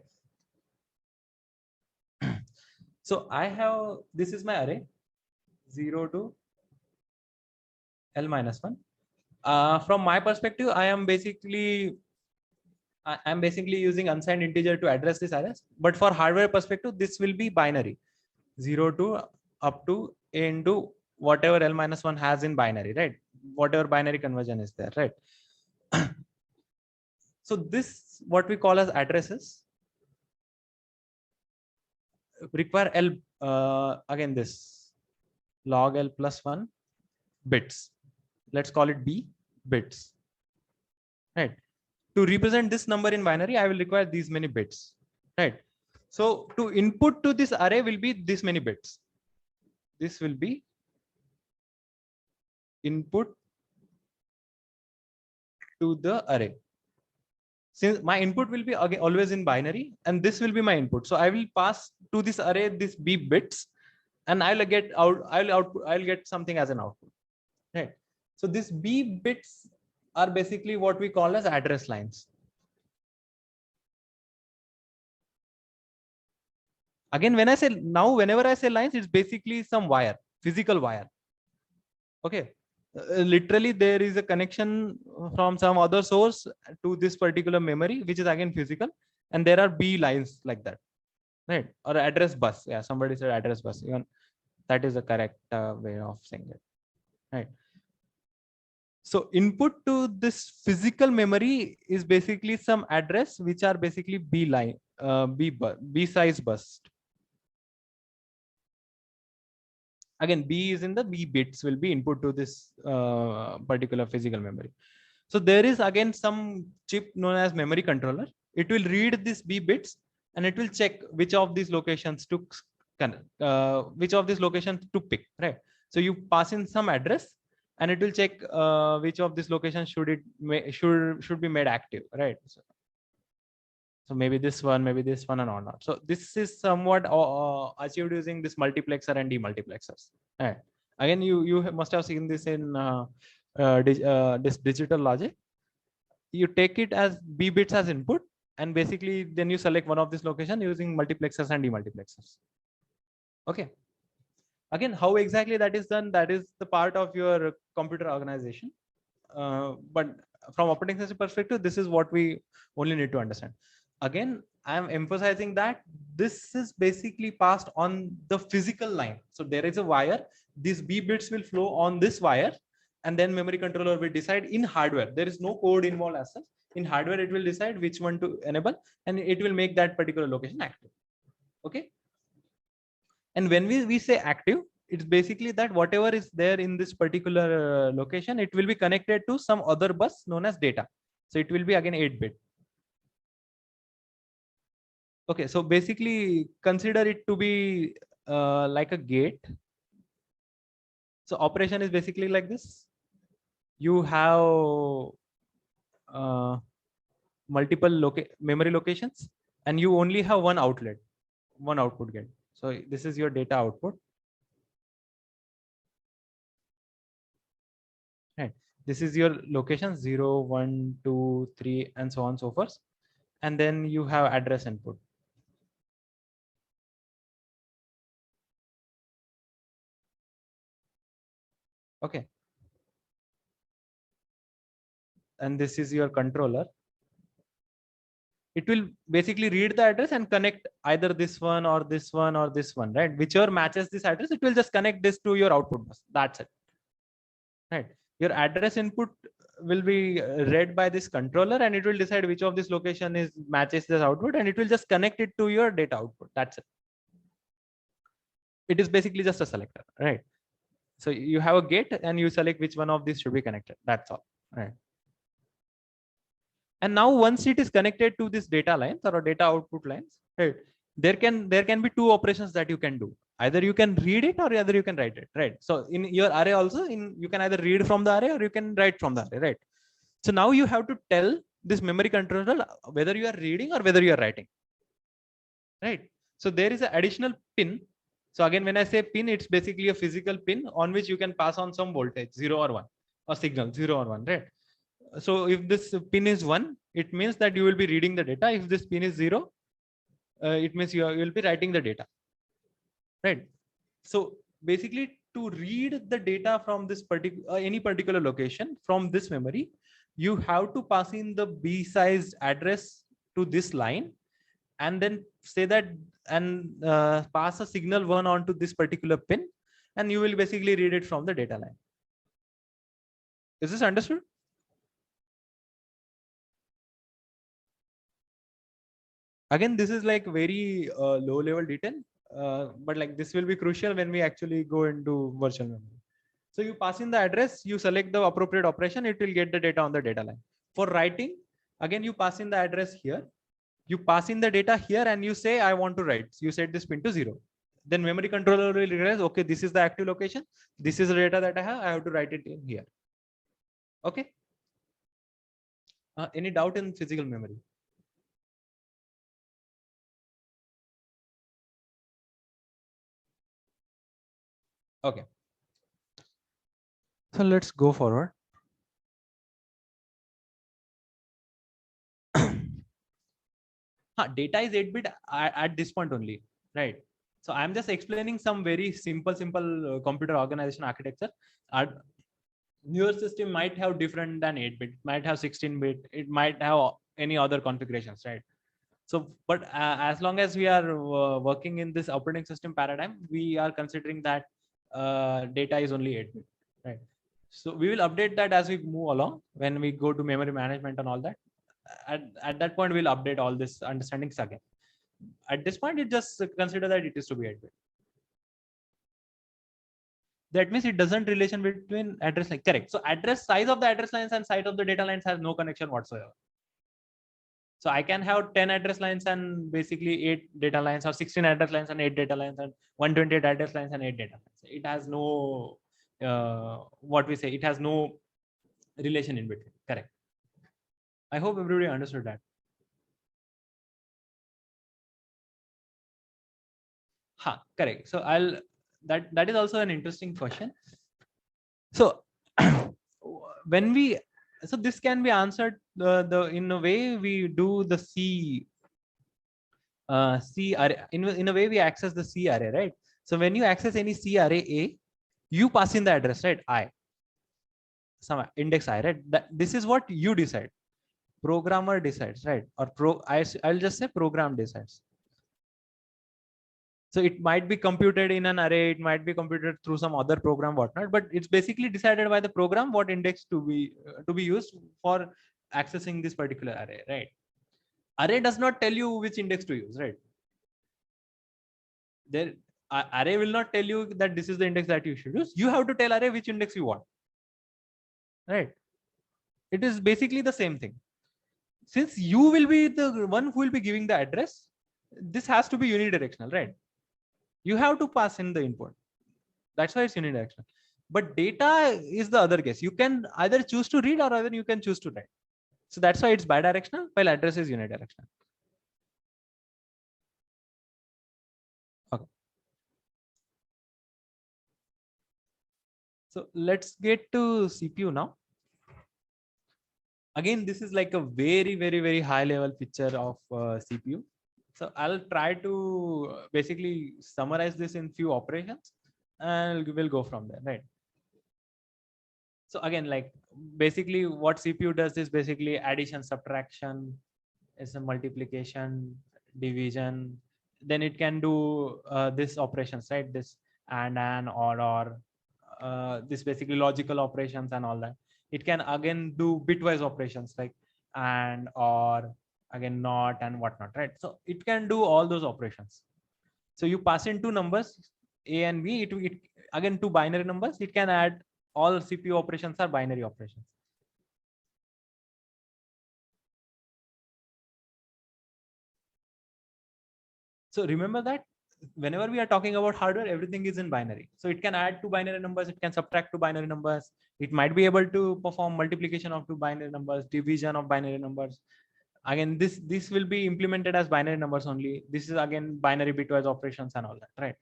So I have, this is my array 0 to L minus 1. From my perspective, I'm basically using unsigned integer to address this array. But for hardware perspective, this will be binary 0 to up to a into whatever L minus 1 has in binary, right? Whatever binary conversion is there, right? So this, what we call as addresses, require L, again this log L plus 1 bits. Let's call it B bits, right? To represent this number in binary, I will require these many bits, right? So to input to this array will be this many bits. This will be input to the array. Since my input will be again always in binary, and this will be my input. So I will pass to this array this B bits, and I'll get out, I'll get something as an output, right? So this B bits are basically what we call as address lines. Again, when I say now, whenever I say lines, it's basically some wire, physical wire. Okay. Literally, there is a connection from some other source to this particular memory, which is again physical, and there are B lines like that, right? Or address bus. Yeah, somebody said address bus. Even that is the correct way of saying it, right? So input to this physical memory is basically some address which are basically B line, B size bus. Again, B is in the B bits will be input to this particular physical memory. So there is again some chip known as memory controller. It will read this B bits and it will check which of these locations to pick, right? So you pass in some address and it will check which of these locations should be made active, right? So maybe this one and all that. So this is somewhat achieved using this multiplexer and demultiplexers. Right. Again, you must have seen this in this digital logic. You take it as B bits as input, and basically then you select one of this location using multiplexers and demultiplexers. Okay. Again, how exactly that is done, that is the part of your computer organization. But from operating system perspective, this is what we only need to understand. Again, I am emphasizing that this is basically passed on the physical line. So there is a wire, these B bits will flow on this wire, and then memory controller will decide in hardware. There is no code involved as such. In hardware, it will decide which one to enable, and it will make that particular location active. Okay. And when we say active, it's basically that whatever is there in this particular location, it will be connected to some other bus known as data. So it will be again 8-bit. Okay, so basically consider it to be like a gate. So operation is basically like this. You have multiple memory locations, and you only have one outlet, one output gate. So this is your data output. Right. This is your location 0, 1, 2, 3, and so on and so forth. And then you have address input. Okay. And this is your controller. It will basically read the address and connect either this one or this one or this one, right? Whichever matches this address, it will just connect this to your output bus. That's it. Right. Your address input will be read by this controller, and it will decide which of this location is matches this output, and it will just connect it to your data output. That's it. It is basically just a selector, right? So you have a gate and you select which one of these should be connected. That's all, right? And now once it is connected to this data lines or data output lines, right, there can be two operations that you can do. Either you can read it or either you can write it, right? So in your array also, you can either read from the array or you can write from the array, right? So now you have to tell this memory controller whether you are reading or whether you are writing, right? So there is an additional pin So again, when I say pin, it's basically a physical pin on which you can pass on some voltage, 0 or 1, or signal 0 or 1, right? So if this pin is 1, it means that you will be reading the data. If this pin is 0, it means you will be writing the data, right? So basically, to read the data from this particular any particular location from this memory, you have to pass in the B-sized address to this line, and then say that and pass a signal 1 onto this particular pin, and you will basically read it from the data line. Is this understood? Again, this is like very low level detail, but like this will be crucial when we actually go into virtual memory. So you pass in the address, you select the appropriate operation, it will get the data on the data line. For writing, again, you pass in the address here, you pass in the data here, and you say, I want to write. You set this pin to 0. Then memory controller will realize, okay, this is the active location. This is the data that I have to write it in here. Okay. Any doubt in physical memory? Okay. So let's go forward. Data is 8-bit at this point only, right? So I'm just explaining some very simple computer organization architecture. Our newer system might have different than 8-bit, might have 16-bit, it might have any other configurations, right? So, but as long as we are working in this operating system paradigm, we are considering that data is only 8-bit, right? So we will update that as we move along when we go to memory management and all that. At that point, we'll update all this understandings again. At this point, it just consider that it is to be 8-bit. That means it doesn't relation between address line. Correct. So address size of the address lines and size of the data lines has no connection whatsoever. So I can have 10 address lines and basically 8 data lines, or 16 address lines and 8 data lines, and 128 address lines and 8 data lines. It has no, what we say, it has no relation in between. Correct. I hope everybody understood that. Correct. So that is also an interesting question. So when we, so this can be answered in a way we do the C array. In a way we access the C array, right? So when you access any C array A, you pass in the address, right? I, some index I, right? This is what you decide. Programmer decides, right? Or I'll just say program decides. So it might be computed in an array, it might be computed through some other program, whatnot, but it's basically decided by the program what index to be used for accessing this particular array, right? Array does not tell you which index to use, right? Array will not tell you that this is the index that you should use. You have to tell array which index you want, right? It is basically the same thing. Since you will be the one who will be giving the address, this has to be unidirectional, right? You have to pass in the input. That's why it's unidirectional. But data is the other case. You can either choose to read or either you can choose to write. So that's why it's bidirectional, while address is unidirectional. Okay. So let's get to CPU now. Again, this is like a very high level picture of CPU. So I'll try to basically summarize this in few operations, and we'll go from there, right? So again, like basically what CPU does is basically addition, subtraction, is a multiplication, division. Then it can do this operations, right? This and or this basically logical operations and all that. It can again do bitwise operations like and or, again not and whatnot, right? So it can do all those operations. So you pass in two numbers, A and B. It again two binary numbers. It can add, all CPU operations are binary operations. So remember that whenever we are talking about hardware, everything is in binary. So it can add two binary numbers, it can subtract two binary numbers. It might be able to perform multiplication of two binary numbers, division of binary numbers. Again, this will be implemented as binary numbers only. This is again binary bitwise operations and all that, right?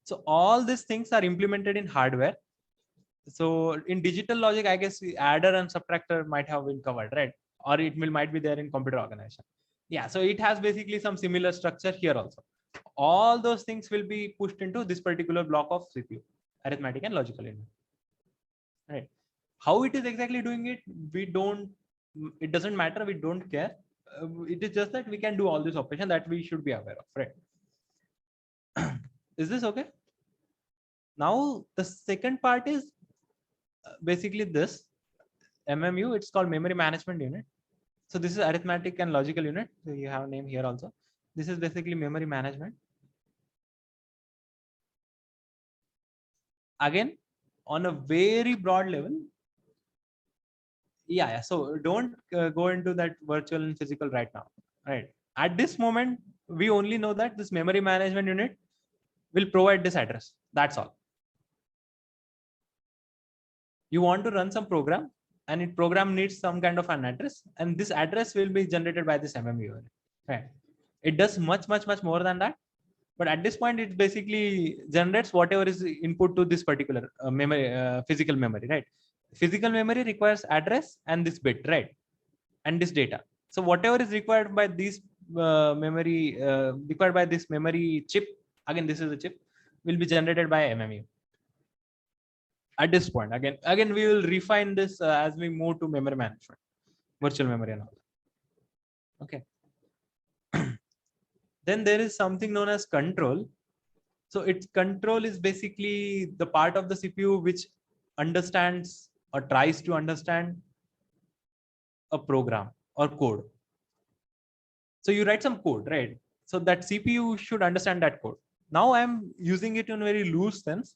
So all these things are implemented in hardware. So in digital logic, I guess the adder and subtractor might have been covered, right? Or it might be there in computer organization. Yeah, so it has basically some similar structure here also. All those things will be pushed into this particular block of CPU, arithmetic and logical unit. Right? How it is exactly doing it, we don't. It doesn't matter. We don't care. It is just that we can do all this operation that we should be aware of, right? Is this okay? Now the second part is basically this MMU. It's called memory management unit. So this is arithmetic and logical unit. So you have a name here also. This is basically memory management. Again, on a very broad level. Yeah. So don't go into that virtual and physical right now. Right. At this moment, we only know that this memory management unit will provide this address. That's all. You want to run some program, and it program needs some kind of an address, and this address will be generated by this MMU unit. Right. It does much more than that. But at this point, it basically generates whatever is input to this particular memory, physical memory, right? Physical memory requires address and this bit, right? And this data. So whatever is required by this required by this memory chip, again, this is a chip, will be generated by MMU. At this point, again, we will refine this as we move to memory management, virtual memory and all. Okay. Then there is something known as control. So its control is basically the part of the CPU which understands or tries to understand a program or code. So you write some code, right? So that CPU should understand that code. Now I'm using it in a very loose sense.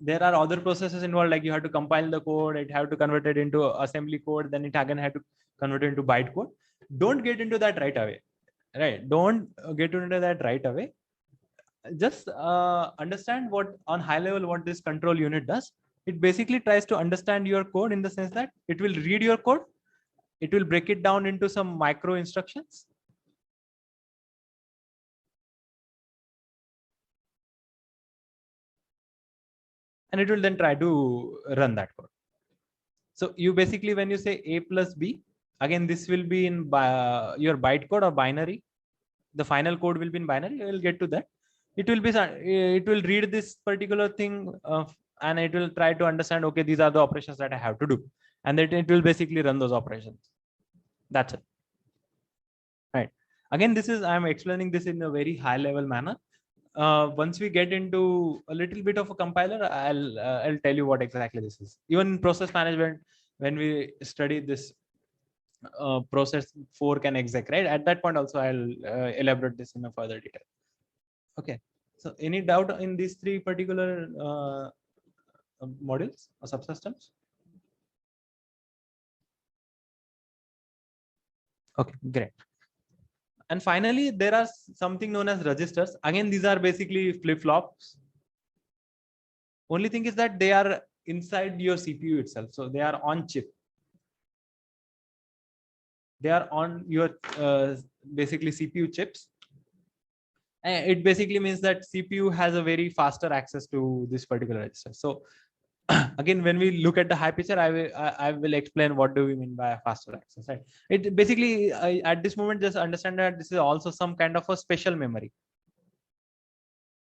There are other processes involved, like you have to compile the code, it have to convert it into assembly code, then it again have to convert it into byte code. Don't get into that right away, right? Don't get into that right away. Just understand what on high level what this control unit does. It basically tries to understand your code in the sense that it will read your code, it will break it down into some micro instructions, and it will then try to run that code. So you basically, when you say a plus b, again this will be in your byte code or binary. The final code will be in binary. You will get to that. It will read this particular thing and it will try to understand, okay, these are the operations that I have to do, and that it will basically run those operations. That's it. Right. Again, I'm explaining this in a very high level manner. Once we get into a little bit of a compiler, I'll tell you what exactly this is. Even in process management, when we study this process fork and exec, right? At that point also, I'll elaborate this in a further detail. Okay. So any doubt in these three particular modules or subsystems? Okay, great. And finally, there are something known as registers. Again, these are basically flip-flops. Only thing is that they are inside your CPU itself. So they are on chip. They are on your basically CPU chips. And it basically means that CPU has a very faster access to this particular register. So again, when we look at the high picture, I will explain what do we mean by faster access. Right? It basically at this moment, just understand that this is also some kind of a special memory.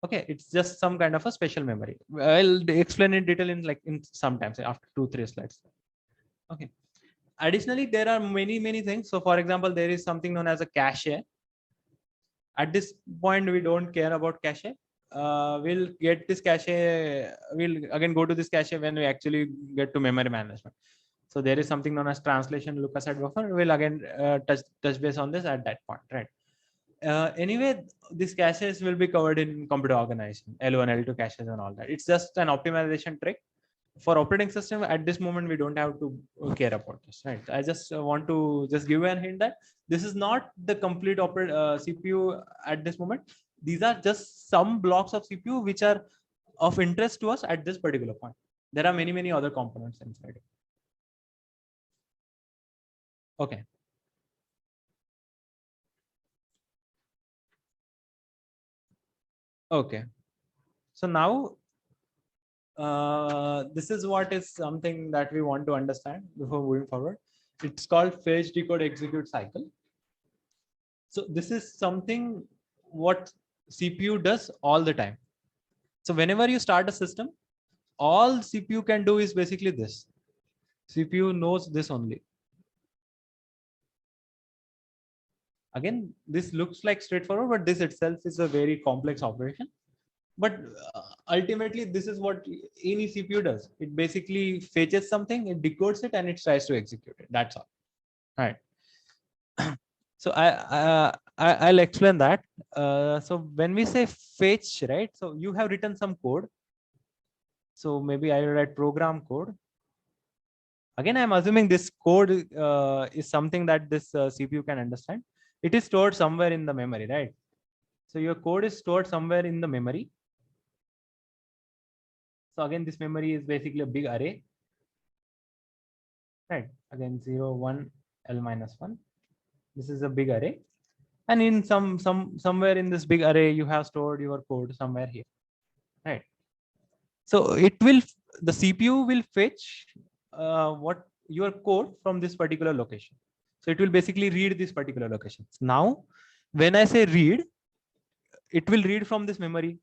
Okay, it's just some kind of a special memory. I'll explain in detail in sometimes after 2-3 slides. Okay. Additionally, there are many things. So for example, there is something known as a cache. At this point, we don't care about cache. We'll get this cache. We'll again go to this cache when we actually get to memory management. So there is something known as translation look aside buffer. We'll again touch base on this at that point, right? Anyway, these caches will be covered in computer organization, L1, L2 caches and all that. It's just an optimization trick. For operating system, at this moment, we don't have to care about this, right? I just want to just give a hint that this is not the complete CPU at this moment. These are just some blocks of CPU which are of interest to us at this particular point. There are many other components inside it. Okay. Okay. So now this is what is something that we want to understand before moving forward. It's called fetch, decode, execute cycle. So this is something what CPU does all the time. So whenever you start a system, all CPU can do is basically this. CPU knows this only. Again, this looks like straightforward, but this itself is a very complex operation. But ultimately, this is what any CPU does. It basically fetches something, it decodes it, and it tries to execute it. That's all. All right. So I'll explain that. So when we say fetch, right? So you have written some code. So maybe I will write program code. Again, I'm assuming this code is something that this CPU can understand. It is stored somewhere in the memory, right? So your code is stored somewhere in the memory. So again, this memory is basically a big array, right? Again, 0, 1, L minus 1. This is a big array. And in somewhere in this big array, you have stored your code somewhere here, right? So it will, the CPU will fetch what your code from this particular location. So it will basically read this particular location. Now, when I say read, it will read from this memory.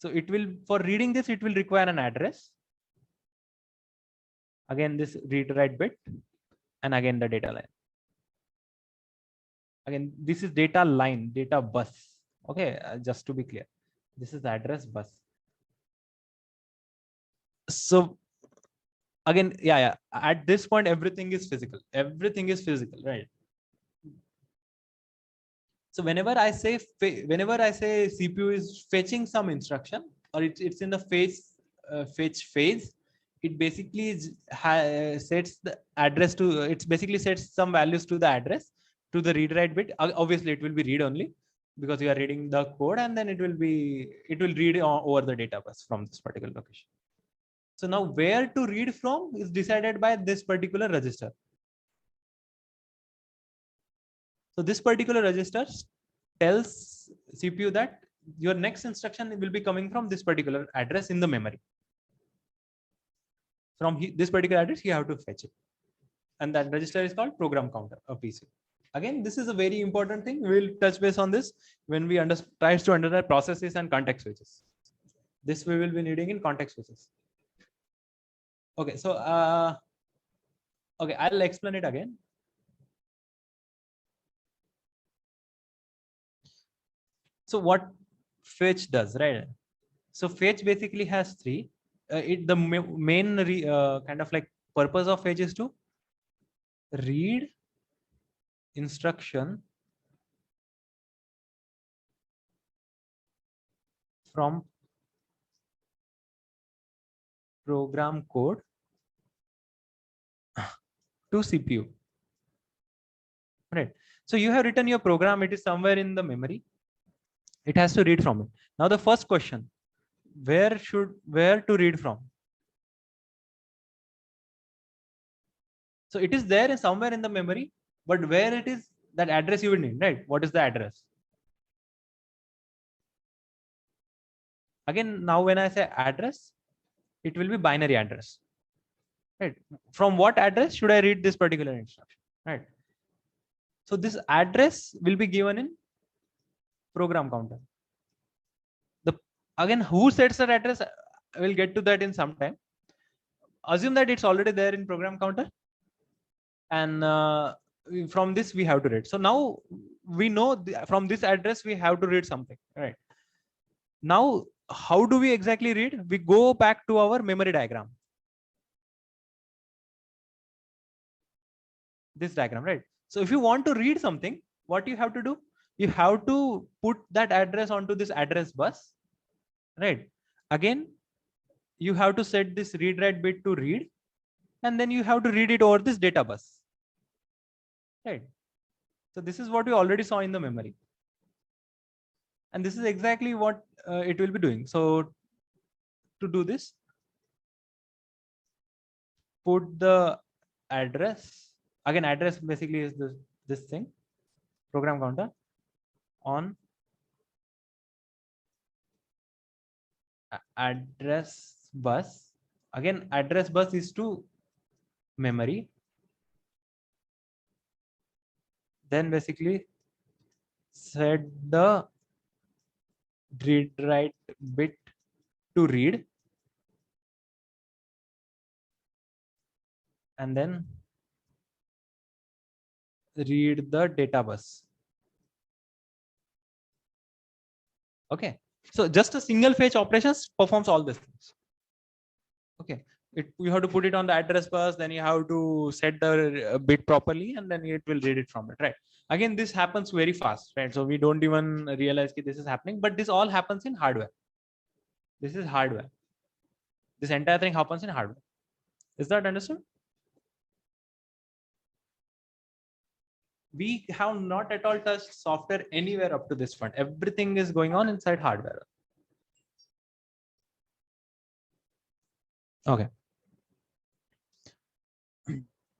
So it will, for reading this, it will require an address. Again, this read write bit, and again the data line. Again, this is data line, data bus. Okay, just to be clear, this is the address bus. So again, yeah, at this point, everything is physical. Everything is physical, right? So whenever I say CPU is fetching some instruction, or it's in the fetch phase, it basically sets the address to, it's basically sets some values to the address to the read write bit. Obviously it will be read only because you are reading the code, and then it will read over the data bus from this particular location. So now where to read from is decided by this particular register. So this particular register tells CPU that your next instruction will be coming from this particular address in the memory. From this particular address, you have to fetch it. And that register is called program counter, a PC. Again, this is a very important thing. We'll touch base on this when we try to understand processes and context switches. This we will be needing in context switches. Okay, so okay, I'll explain it again. So what fetch does, right? So fetch basically has three. The main kind of like purpose of fetch is to read instruction from program code to CPU, right? So you have written your program, it is somewhere in the memory, it has to read from it. Now the first question, where to read from? So it is there somewhere in the memory, but where it is, that address you will need, right? What is the address? Again, now when I say address, it will be binary address, right? From what address should I read this particular instruction, right? So this address will be given in program counter. Again, who sets that address? I will get to that in some time. Assume that it's already there in program counter, and from this we have to read. So now we know from this address we have to read something, right? Now, how do we exactly read? We go back to our memory diagram. This diagram, right? So if you want to read something, what you have to do? You have to put that address onto this address bus, right? Again, you have to set this read write bit to read, and then you have to read it over this data bus, right? So this is what we already saw in the memory, and this is exactly what it will be doing. So to do this, put the address, again address basically is this thing, program counter, on address bus. Again, address bus is to memory. Then basically set the read write bit to read, and then read the data bus. Okay, so just a single fetch operations performs all these things. Okay, you have to put it on the address bus, then you have to set the bit properly, and then it will read it from it, right? Again, this happens very fast, right? So we don't even realize that this is happening, but this all happens in hardware. This is hardware. This entire thing happens in hardware. Is that understood? We have not at all touched software anywhere up to this point. Everything is going on inside hardware. Okay.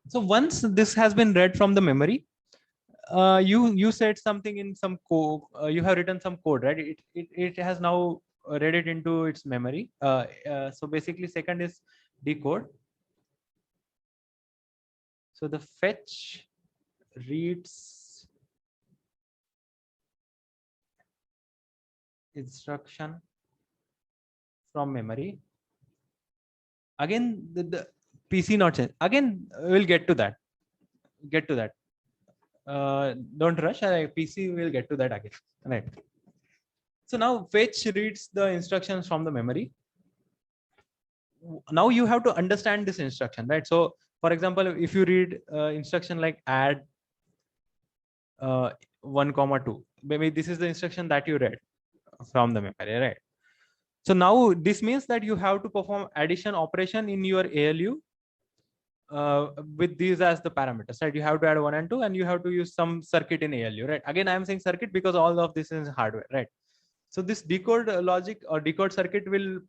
So once this has been read from the memory, you said something in some code. You have written some code, right? It has now read it into its memory. So basically, second is decode. So the fetch reads instruction from memory. Again, the PC not change. Again, we'll get to that. Don't rush. PC will get to that again. Right. So now fetch reads the instructions from the memory. Now you have to understand this instruction, right? So for example, if you read instruction like add 1,2, maybe this is the instruction that you read from the memory, right? So now this means that you have to perform addition operation in your ALU with these as the parameters, right? You have to add 1 and 2, and you have to use some circuit in ALU, right? Again, I am saying circuit because all of this is hardware, right? So this decode logic or decode circuit will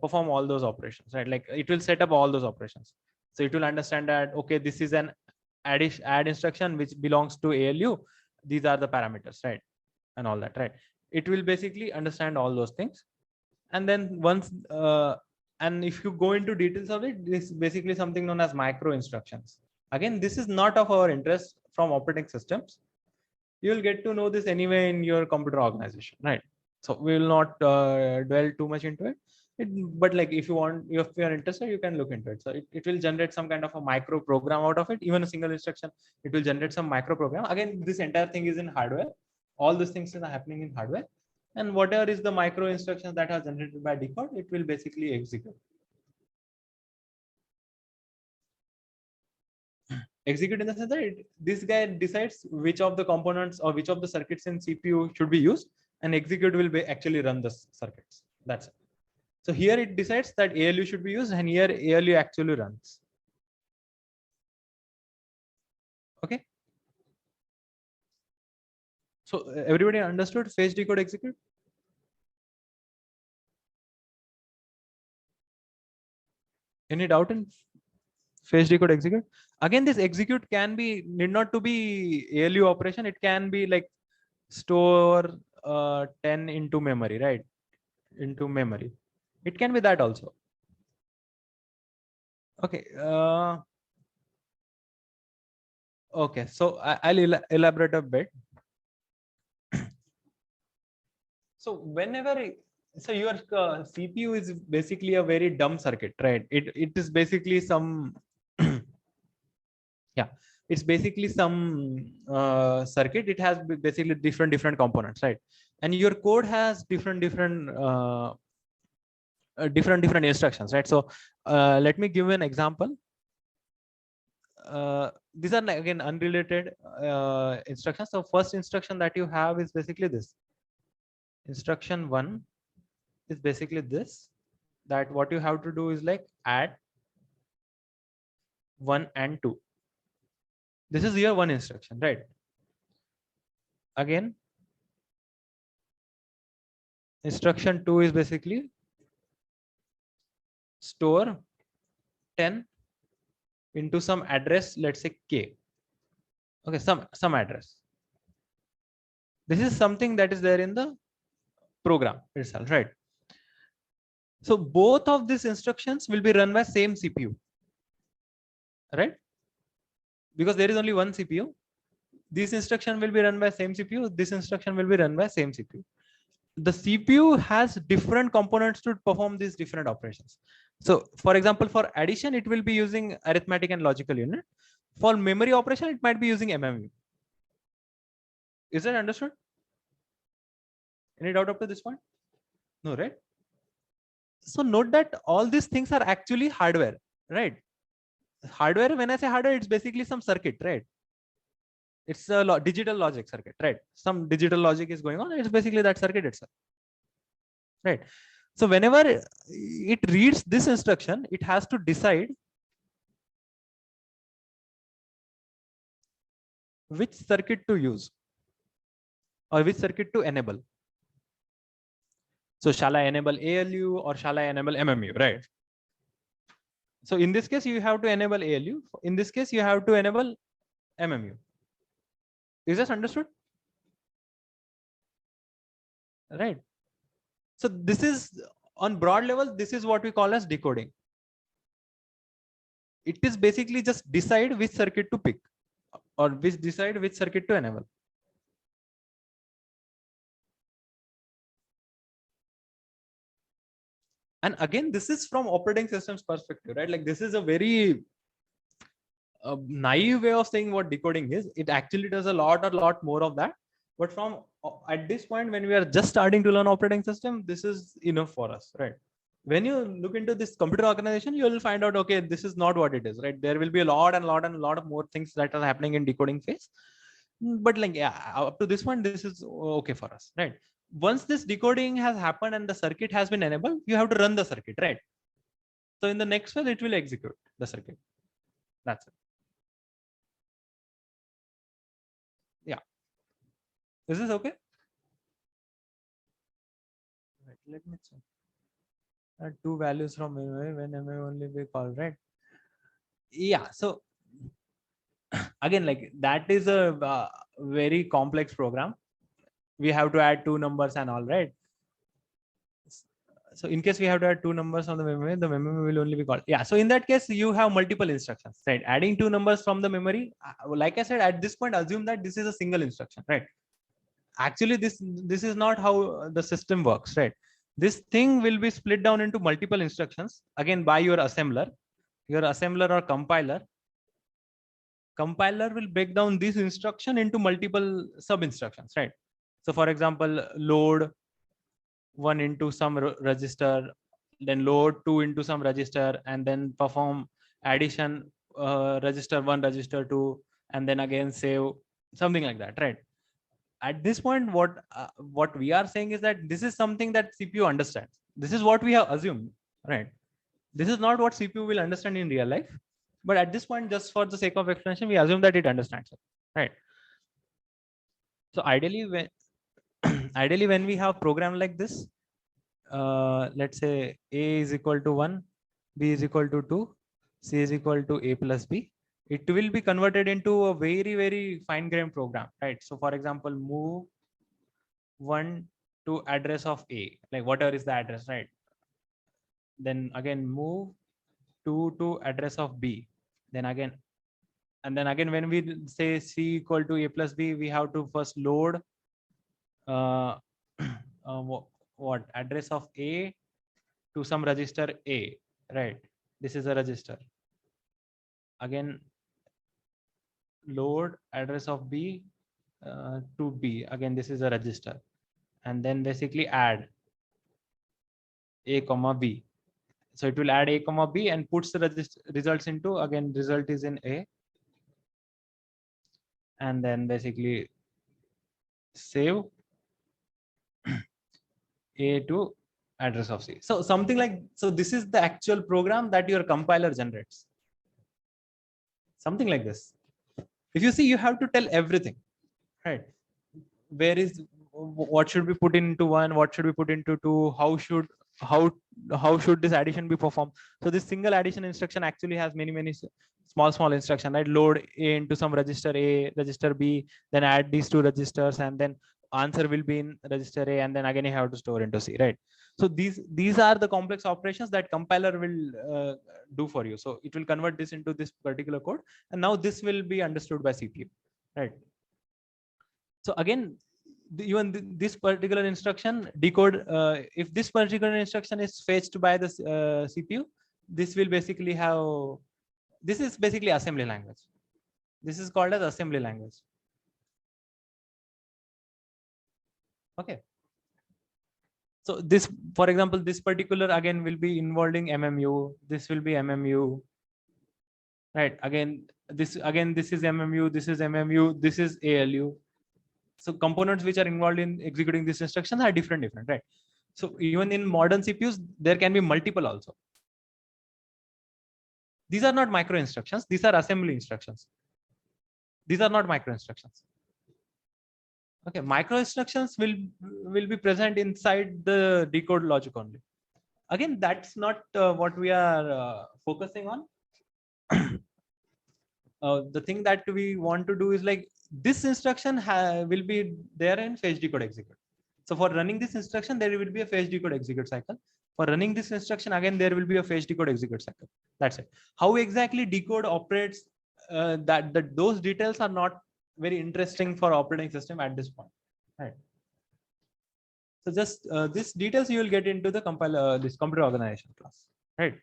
perform all those operations, right? Like it will set up all those operations. So it will understand that, okay, this is an add instruction which belongs to ALU. These are the parameters, right? And all that, right? It will basically understand all those things. And then once, and if you go into details of it, this is basically something known as micro instructions. Again, this is not of our interest from operating systems. You will get to know this anyway in your computer organization, right? So we will not dwell too much into it. But like if you want, if you are interested, you can look into it. So it will generate some kind of a micro program out of it. Even a single instruction, it will generate some micro program. Again, this entire thing is in hardware. All these things are happening in hardware. And whatever is the micro instructions that are generated by decode, it will basically execute. Execute in the sense that this guy decides which of the components or which of the circuits in CPU should be used, and execute will be actually run the circuits. That's it. So here it decides that ALU should be used, and here ALU actually runs. Okay. So everybody understood fetch, decode, execute? Any doubt in fetch, decode, execute? Again, this execute can be, need not to be ALU operation. It can be like store 10 into memory, right? Into memory. It can be that also. Okay. Okay. So I'll elaborate a bit. So whenever, so your CPU is basically a very dumb circuit, right? It is basically some, yeah, it's basically some circuit. It has basically different components, right? And your code has different instructions, right? So let me give an example. These are again unrelated instructions. So first instruction that you have is basically this. Instruction 1 is basically this, that what you have to do is like add 1 and 2. This is your one instruction, right? Again, instruction 2 is basically store 10 into some address, let's say K. Okay, some address. This is something that is there in the program itself, right? So both of these instructions will be run by same CPU, right? Because there is only one CPU. This instruction will be run by same CPU. This instruction will be run by same CPU. The CPU has different components to perform these different operations. So for example, for addition, it will be using arithmetic and logical unit. For memory operation, it might be using MMU. Is that understood? Any doubt up to this point? No, right? So note that all these things are actually hardware, right? Hardware, when I say hardware, it's basically some circuit, right? It's a digital logic circuit, right? Some digital logic is going on. It's basically that circuit itself, right? So whenever it reads this instruction, it has to decide which circuit to use or which circuit to enable. So shall I enable ALU or shall I enable MMU, right? So in this case, you have to enable ALU. In this case, you have to enable MMU. Is this understood? Right. So this is on broad level, this is what we call as decoding. It is basically just decide which circuit to pick or decide which circuit to enable. And again, this is from operating systems perspective, right? Like this is a very naive way of saying what decoding is. It actually does a lot more of that. But from at this point, when we are just starting to learn operating system, this is enough for us, right? When you look into this computer organization, you will find out, okay, this is not what it is, right? There will be a lot of more things that are happening in decoding phase. But like, yeah, up to this point, this is okay for us, right? Once this decoding has happened and the circuit has been enabled, you have to run the circuit, right? So in the next phase, it will execute the circuit. That's it. Yeah. Is this okay? Right, let me check. Two values from memory when memory only be called, right? Yeah. So again, like that is a very complex program. We have to add two numbers and all, right? So in case we have to add two numbers on the memory will only be called. Yeah. So in that case, you have multiple instructions, right? Adding two numbers from the memory. Like I said, at this point, assume that this is a single instruction, right? Actually, this is not how the system works, right? This thing will be split down into multiple instructions, again, by your assembler or compiler. Compiler will break down this instruction into multiple sub instructions, right? So for example, load 1 into some register, then load 2 into some register, and then perform addition, register 1, register 2, and then again save, something like that, right? At this point, what we are saying is that this is something that CPU understands. This is what we have assumed, right? This is not what CPU will understand in real life, but at this point, just for the sake of explanation, we assume that it understands it, right? So ideally, when we have program like this, let's say A is equal to 1, B is equal to 2, C is equal to A plus B. It will be converted into a very fine-grained program, right? So for example, move 1 to address of A, like whatever is the address, right? Then again move 2 to address of B. Then again, and then again, when we say C equal to A plus B, we have to first load what address of A to some register A, right? This is a register. Again, load address of B to B. Again, this is a register. And then basically add A comma B. So it will add A comma B and puts the results into, again, result is in A. And then basically save A to address of C. So something like, so this is the actual program that your compiler generates. Something like this. If you see, you have to tell everything, right? What should be put into 1, what should be put into 2, how should this addition be performed? So this single addition instruction actually has many small instruction, right? Load A into some register A, register B, then add these two registers, and then answer will be in register A, and then again you have to store into C, right? So these are the complex operations that compiler will do for you. So it will convert this into this particular code, and now this will be understood by CPU, right? So again, even this particular instruction decode, if this particular instruction is fetched by the CPU, this will basically have, this is basically assembly language. This is called as assembly language. Okay. So this, for example, this particular again will be involving MMU. This will be MMU, right? Again, this is MMU. This is MMU. This is ALU. So components which are involved in executing this instruction are different, right? So even in modern CPUs, there can be multiple also. These are not micro instructions. These are assembly instructions. These are not micro instructions. Okay, micro instructions will be present inside the decode logic only. Again, that's not what we are focusing on. The thing that we want to do is like this instruction will be there in fetch decode execute. So for running this instruction, there will be a fetch decode execute cycle. For running this instruction, again, there will be a fetch decode execute cycle. That's it. How exactly decode operates, those details are not very interesting for operating system at this point, right? So just these details you will get into the compiler, this computer organization class, right?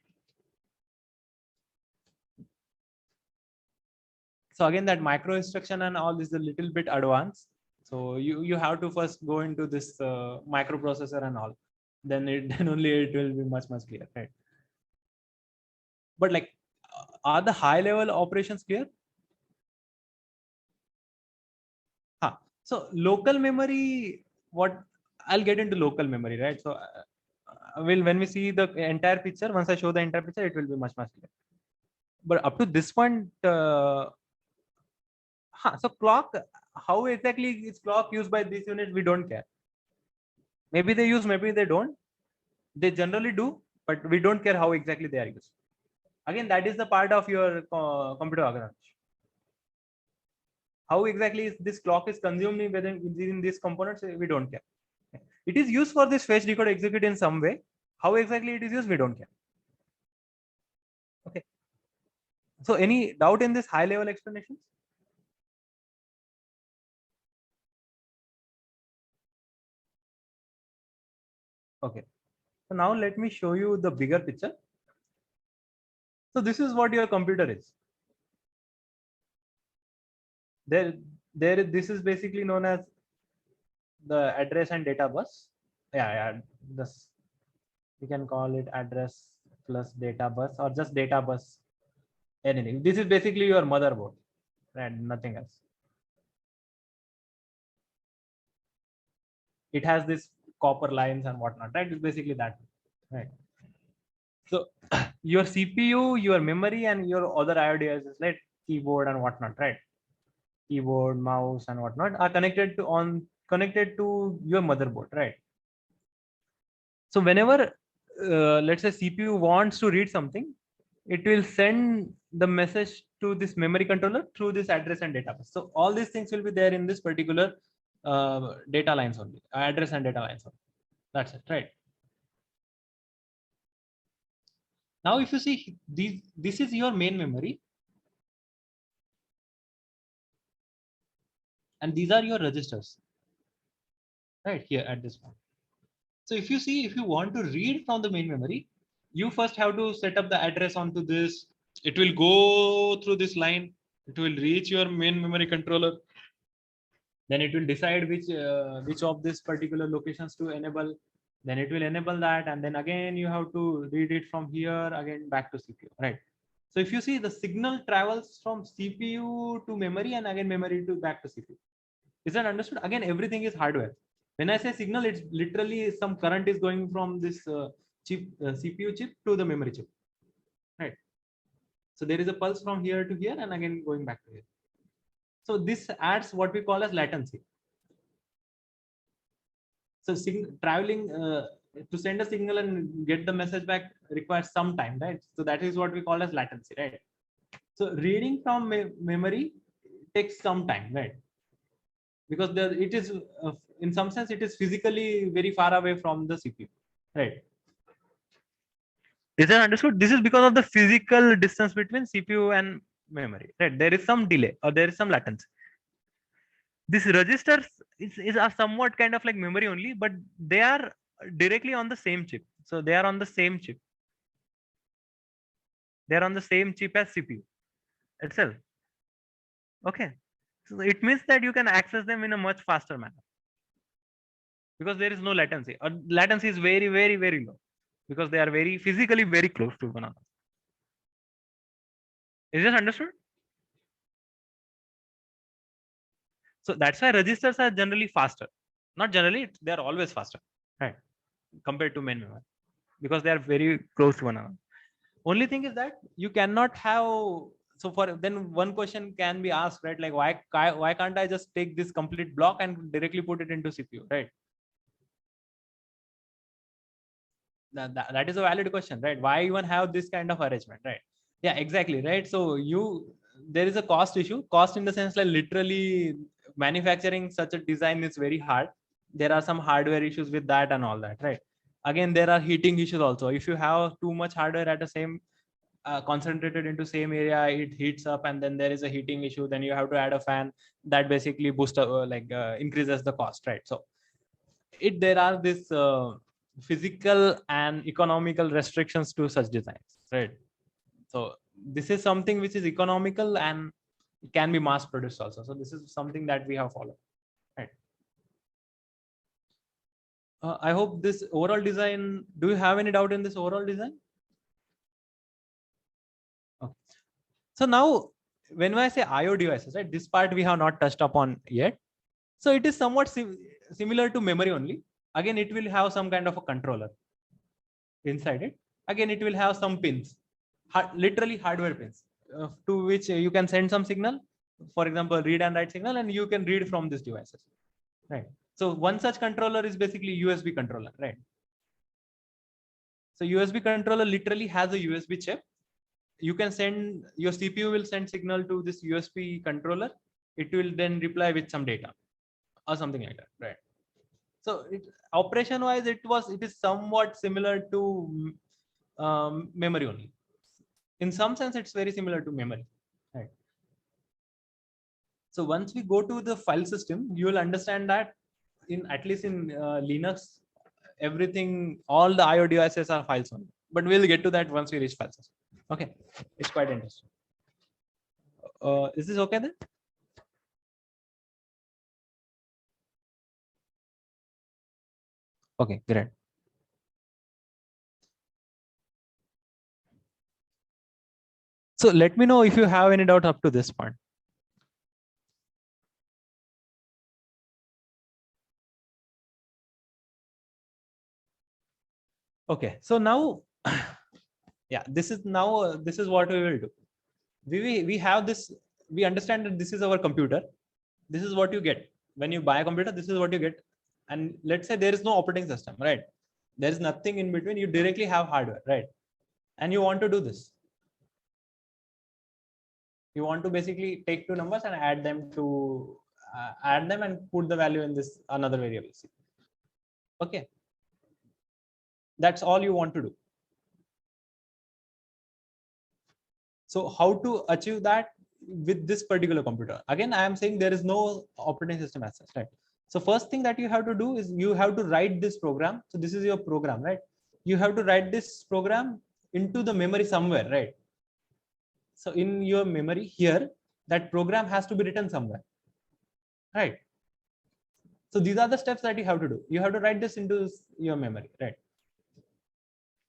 So again, that micro instruction and all is a little bit advanced. So you have to first go into this microprocessor and all, then only it will be much clear, right? But like, are the high level operations clear? So local memory, what I'll get into local memory, right? So when we see the entire picture, once I show the entire picture, it will be much clear. But up to this point, so clock, how exactly is clock used by this unit? We don't care. Maybe they use, maybe they don't. They generally do, but we don't care how exactly they are used. Again, that is the part of your computer organization. How exactly is this clock is consumed within these components? We don't care. It is used for this fetch decode execute in some way. How exactly it is used, we don't care. Okay. So any doubt in this high level explanations? Okay. So now let me show you the bigger picture. So this is what your computer is. This is basically known as the address and data bus. Yeah, this we can call it address plus data bus or just data bus. Anything. This is basically your motherboard and nothing else. It has this copper lines and whatnot, right? It's basically that, right? So your CPU, your memory, and your other IO devices like keyboard and whatnot, right? Keyboard, mouse, and whatnot are connected to your motherboard, right? So whenever let's say CPU wants to read something, it will send the message to this memory controller through this address and data bus. So all these things will be there in this particular data lines only, address and data lines only. That's it, right? Now, if you see this is your main memory, and these are your registers, right here at this point. So if you see, if you want to read from the main memory, you first have to set up the address onto this. It will go through this line. It will reach your main memory controller. Then it will decide which of this particular locations to enable. Then it will enable that, and then again you have to read it from here again back to CPU, right? So if you see, the signal travels from CPU to memory and again memory to back to CPU. Is that understood? Again, everything is hardware. When I say signal, it's literally some current is going from this CPU chip to the memory chip, right? So there is a pulse from here to here and again going back to here. So this adds what we call as latency. So traveling to send a signal and get the message back requires some time, right? So that is what we call as latency, right? So reading from memory takes some time, right? Because in some sense, it is physically very far away from the CPU, right? Is that understood? This is because of the physical distance between CPU and memory, right? There is some delay or there is some latency. These registers is a somewhat kind of like memory only, but they are directly on the same chip. So they are on the same chip. They are on the same chip as CPU itself. Okay. So it means that you can access them in a much faster manner because there is no latency. Or latency is very, very, very low because they are very physically very close to one another. Is this understood? So that's why registers are generally faster. Not generally, they are always faster, right? Compared to main memory because they are very close to one another. Only thing is that you cannot have. So for then one question can be asked, right? Like why can't I just take this complete block and directly put it into CPU, right? That is a valid question, right? Why even have this kind of arrangement, right? Yeah, exactly, right? So there is a cost issue. Cost in the sense like literally manufacturing such a design is very hard. There are some hardware issues with that and all that, right? Again, there are heating issues also. If you have too much hardware at the same concentrated into same area, it heats up and then there is a heating issue. Then you have to add a fan that basically increases the cost, right? So there are this physical and economical restrictions to such designs, right? So this is something which is economical and can be mass produced also. So this is something that we have followed, right? I hope this overall design, do you have any doubt in this overall design? Okay. So now when I say IO devices, right, this part we have not touched upon yet. So it is somewhat similar to memory only. Again, it will have some kind of a controller inside it. Again, it will have some pins, literally hardware pins, to which you can send some signal, for example, read and write signal, and you can read from these devices, right? So one such controller is basically USB controller, right? So USB controller literally has a USB chip. You can send, your CPU will send signal to this USB controller. It will then reply with some data or something like that, right? So operation wise, it is somewhat similar to memory only. In some sense, it's very similar to memory, right? So once we go to the file system, you will understand that at least in Linux, everything, all the IO devices are files only. But we'll get to that once we reach file system. Okay, it's quite interesting. Is this okay then? Okay, great. So let me know if you have any doubt up to this point. Okay, so now, yeah, this is what we will do. We have this, we understand that this is our computer. This is what you get when you buy a computer. This is what you get. And let's say there is no operating system, right? There is nothing in between. You directly have hardware, right? And you want to do this. You want to basically take two numbers and add them and put the value in this another variable C. Okay. That's all you want to do. So how to achieve that with this particular computer? Again, I am saying there is no operating system as such, right? So first thing that you have to do is you have to write this program. So this is your program, right? You have to write this program into the memory somewhere, right? So in your memory here, that program has to be written somewhere, right? So these are the steps that you have to do. You have to write this into your memory, right?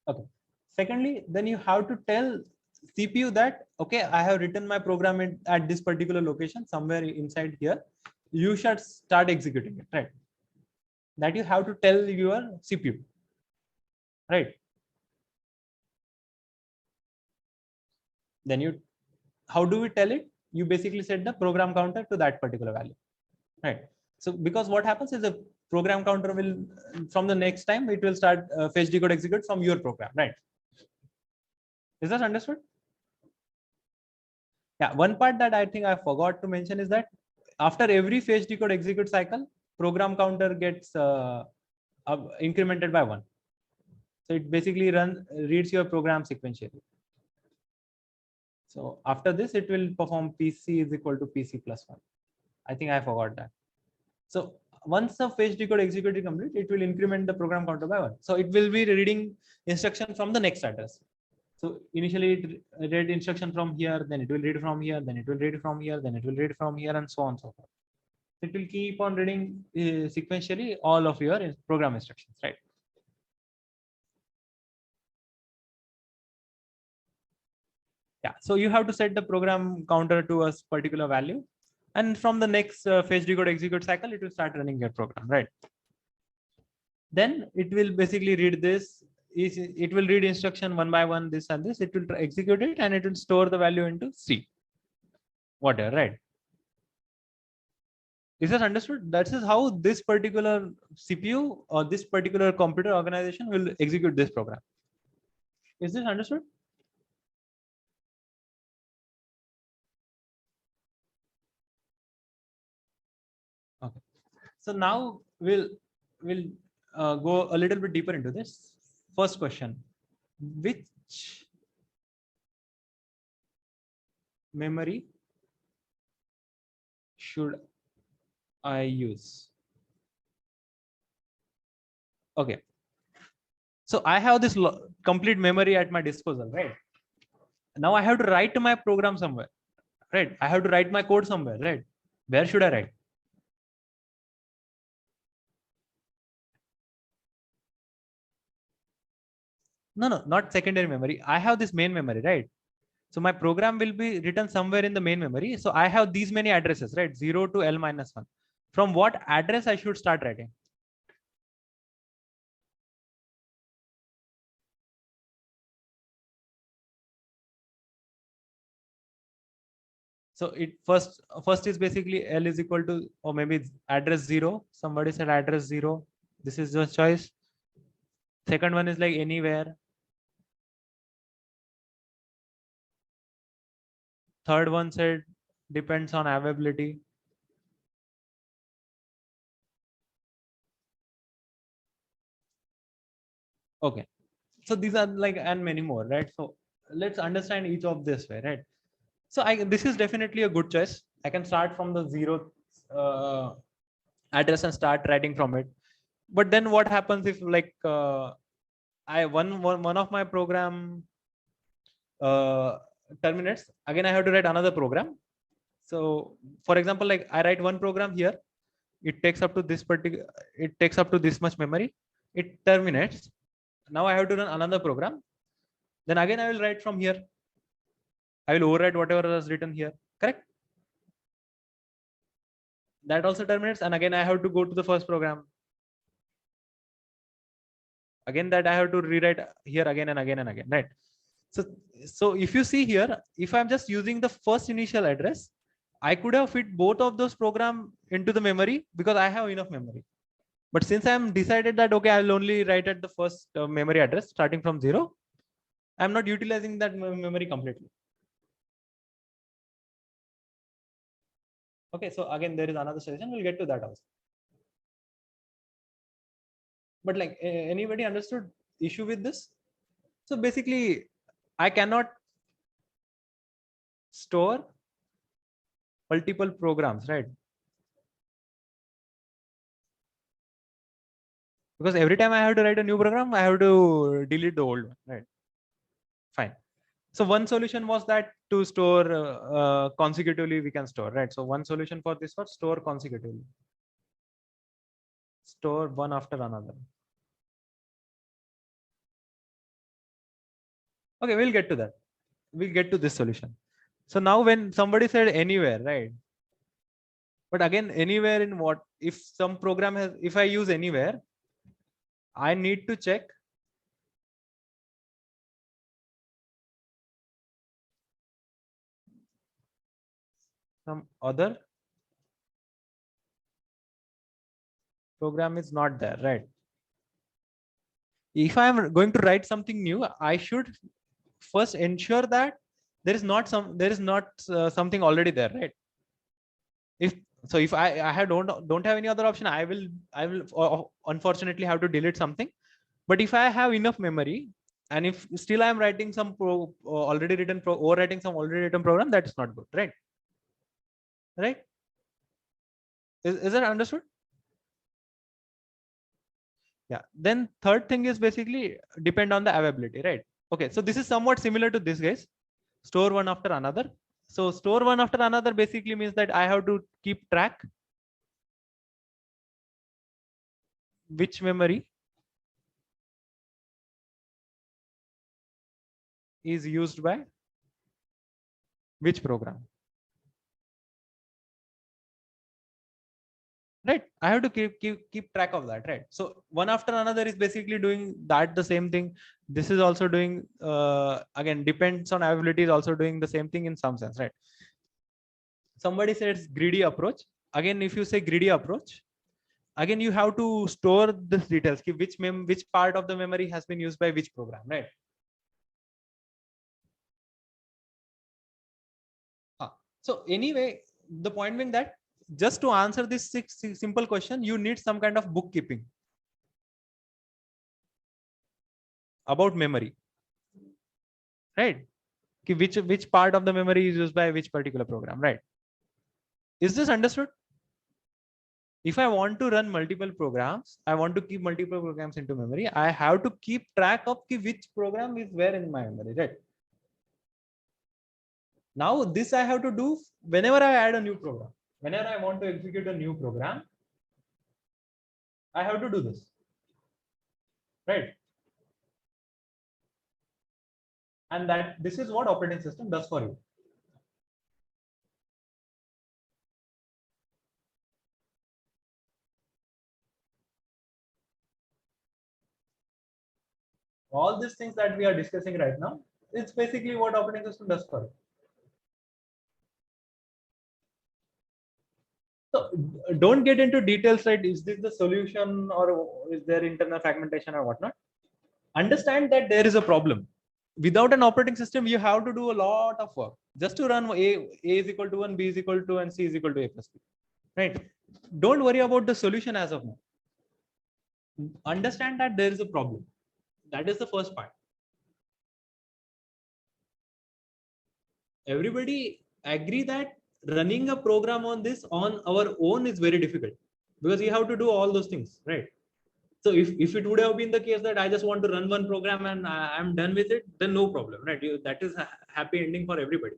Okay. Secondly, then you have to tell CPU that, okay, I have written my program at this particular location, somewhere inside here. You should start executing it, right? That you have to tell your CPU, right? Then how do we tell it? You basically set the program counter to that particular value, right? So because what happens is the program counter will, from the next time, it will start fetch, decode, execute from your program, right? Is that understood? Yeah, one part that I think I forgot to mention is that after every fetch, decode, execute cycle, program counter gets incremented by 1. So it basically reads your program sequentially. So after this, it will perform PC is equal to PC plus 1. I think I forgot that. So once the fetch decode executed complete, it will increment the program counter by 1. So it will be reading instruction from the next address. So initially it read instruction from here, then it will read from here, then it will read from here, then it will read from here, and so on and so forth. It will keep on reading sequentially all of your program instructions, right? Yeah, so you have to set the program counter to a particular value, and from the next fetch decode execute cycle, it will start running your program, right? Then it will basically read this. It will read instruction one by one, this and this. It will execute it, and it will store the value into C. Whatever, right? Is this understood? That is how this particular CPU or this particular computer organization will execute this program. Is this understood? Okay. So now we'll go a little bit deeper into this. First question: which memory should I use? Okay. So I have this complete memory at my disposal, right? Now I have to write my program somewhere, right? I have to write my code somewhere, right? Where should I write? No, not secondary memory. I have this main memory, right? So my program will be written somewhere in the main memory. So I have these many addresses, right? 0 to L minus 1. From what address I should start writing? So it first is basically L is equal to, or maybe address 0. Somebody said address 0. This is your choice. Second one is like anywhere. Third one said depends on availability. Okay. So these are like, and many more, right? So let's understand each of this way, right? So this is definitely a good choice. I can start from the 0 address and start writing from it. But then what happens if like one of my program terminates? Again, I have to write another program. So for example, like I write one program here, it takes up to this much memory, it terminates. Now I have to run another program. Then again I will write from here. I will overwrite whatever was written here, correct? That also terminates, and again I have to go to the first program. Again that I have to rewrite here again and again and again, right? So if you see here, if I'm just using the first initial address, I could have fit both of those programs into the memory because I have enough memory. But since I'm decided that, okay, I'll only write at the first memory address starting from 0, I'm not utilizing that memory completely. Okay, so again, there is another suggestion. We'll get to that also. But like, anybody understood issue with this? So basically, I cannot store multiple programs, right? Because every time I have to write a new program, I have to delete the old one, right? Fine. So one solution was that to store consecutively, we can store, right? So one solution for this was store consecutively. Store one after another. Okay, we'll get to that. We'll get to this solution. So now when somebody said anywhere, right? But again, anywhere in what? If some program has, if I use anywhere, I need to check some other program is not there, right? If I am going to write something new, I should first ensure that there is not something already there, right? If So if I don't have any other option, I will unfortunately have to delete something. But if I have enough memory, and if still I am writing some overwriting some already written program, that is not good, right? Right? Is that understood? Yeah. Then third thing is basically depend on the availability, right? Okay. So this is somewhat similar to this, guys. Store one after another. So store one after another basically means that I have to keep track which memory is used by which program. Right, I have to keep track of that, right? So one after another is basically doing that the same thing. This is also doing again depends on availability, is also doing the same thing in some sense, right? Somebody says greedy approach. Again, if you say greedy approach, again you have to store the details, which part of the memory has been used by which program, right? So anyway, the point being that just to answer this simple question, you need some kind of bookkeeping about memory, right? Which part of the memory is used by which particular program, right? Is this understood? If I want to run multiple programs, I want to keep multiple programs into memory, I have to keep track of which program is where in my memory, right? Now this I have to do whenever I add a new program. Whenever I want to execute a new program, I have to do this, right? And that this is what operating system does for you. All these things that we are discussing right now, it's basically what operating system does for you. So don't get into details, right? Is this the solution or is there internal fragmentation or whatnot? Understand that there is a problem. Without an operating system, you have to do a lot of work just to run A is equal to 1, B is equal to, and C is equal to A plus B. Right? Don't worry about the solution as of now. Understand that there is a problem. That is the first part. Everybody agree that running a program on this on our own is very difficult because you have to do all those things, right? So if it would have been the case that I just want to run one program and I'm done with it, then no problem, right? That is a happy ending for everybody.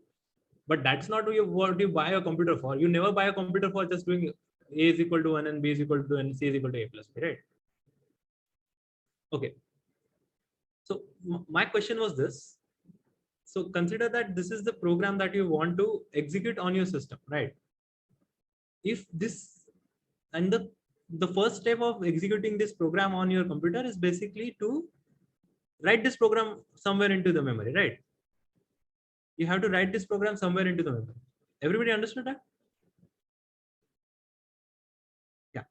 But that's not what you buy a computer for. You never buy a computer for just doing A is equal to 1 and B is equal to 2 and C is equal to A plus B, right? Okay. So my question was this. So consider that this is the program that you want to execute on your system, right? If this and the first step of executing this program on your computer is basically to write this program somewhere into the memory, right? You have to write this program somewhere into the memory. Everybody understood that? Yeah.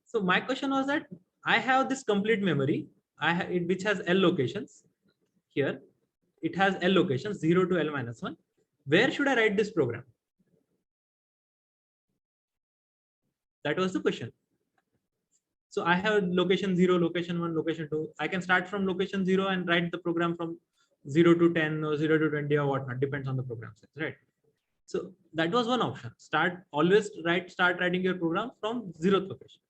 So my question was that I have this complete memory, which has L locations. Here, it has L locations 0 to L minus 1. Where should I write this program? That was the question. So I have location 0, location 1, location 2. I can start from location 0 and write the program from 0 to 10 or 0 to 20 or whatnot, depends on the program size, right? So that was one option. Start writing your program from 0th location.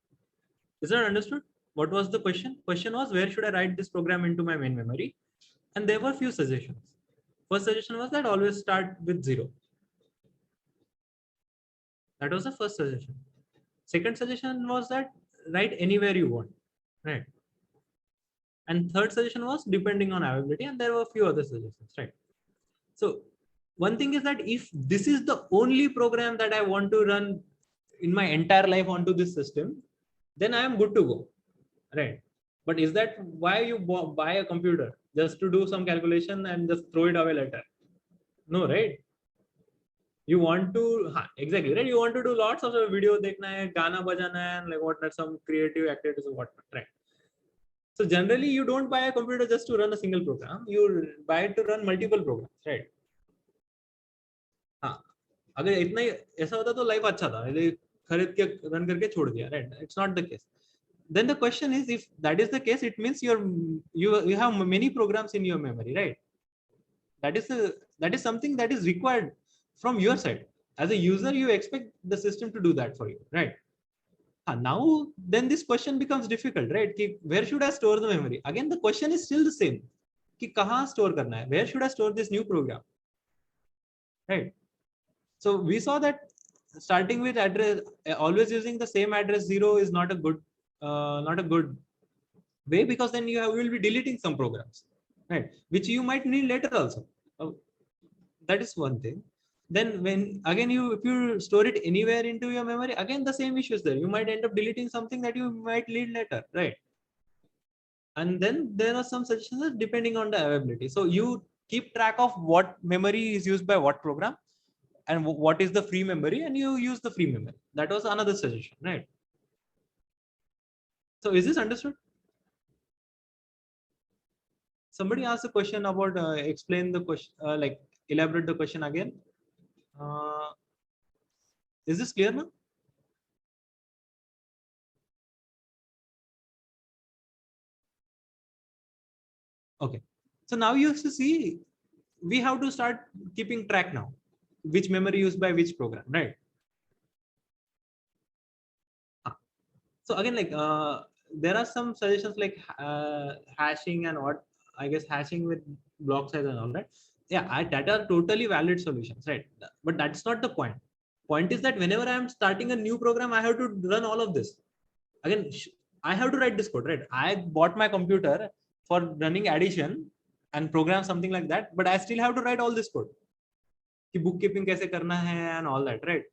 Is that understood? What was the question? Question was, where should I write this program into my main memory? And there were few suggestions. First suggestion was that always start with 0. That was the first suggestion. Second suggestion was that write anywhere you want, right? And third suggestion was depending on availability, and there were a few other suggestions, right? So one thing is that if this is the only program that I want to run in my entire life onto this system, then I am good to go, right? But is that why you buy a computer? Just to do some calculation and just throw it away later? No, right? You want to exactly, right? You want to do lots of video, dekhna hai, gana bajana hai, and like what some creative activities or whatnot, right? So generally, you don't buy a computer just to run a single program. You buy it to run multiple programs, right? हाँ, अगर इतना ही ऐसा होता तो life अच्छा था. खरीद के रन करके छोड़ दिया, right? It's not the case. Then the question is, if that is the case, it means you have many programs in your memory, right? That is something that is required from your side. As a user, you expect the system to do that for you, right? Now then this question becomes difficult, right? Ki, where should I store the memory? Again, the question is still the same. Ki, kahan store karna hai? Where should I store this new program? Right? So we saw that starting with address, always using the same address 0 is not a good way, because then you will be deleting some programs, right? Which you might need later also. That is one thing. Then when again if you store it anywhere into your memory, again the same issue is there. You might end up deleting something that you might need later, right? And then there are some suggestions depending on the availability. So you keep track of what memory is used by what program and what is the free memory, and you use the free memory. That was another suggestion, right? So is this understood? Somebody asked a question about explain the question, like elaborate the question again. Uh, is this clear now? Okay. So now you have to see, we have to start keeping track now, which memory used by which program, right? So again, like there are some suggestions like hashing and what, I guess hashing with block size and all that. Yeah, that are totally valid solutions, right? But that's not the point. Point is that whenever I'm starting a new program, I have to run all of this. Again, I have to write this code, right? I bought my computer for running addition and program something like that, but I still have to write all this code. कि bookkeeping कैसे करना है and all that, right?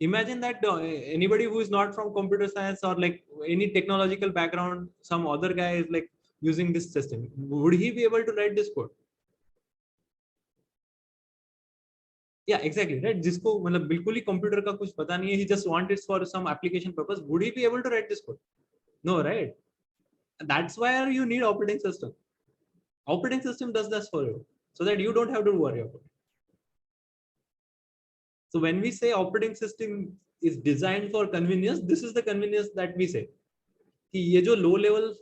Imagine that anybody who is not from computer science or like any technological background, some other guy is like using this system, would he be able to write this code? Yeah, exactly, right? जिसको मतलब बिल्कुल ही computer का कुछ पता नहीं है, he just wants it for some application purpose, would he be able to write this code? No, right? That's why you need operating system. Operating system does this for you so that you don't have to worry about it. So when we say operating system is designed for convenience, this is the convenience that we say. कि ये जो low level,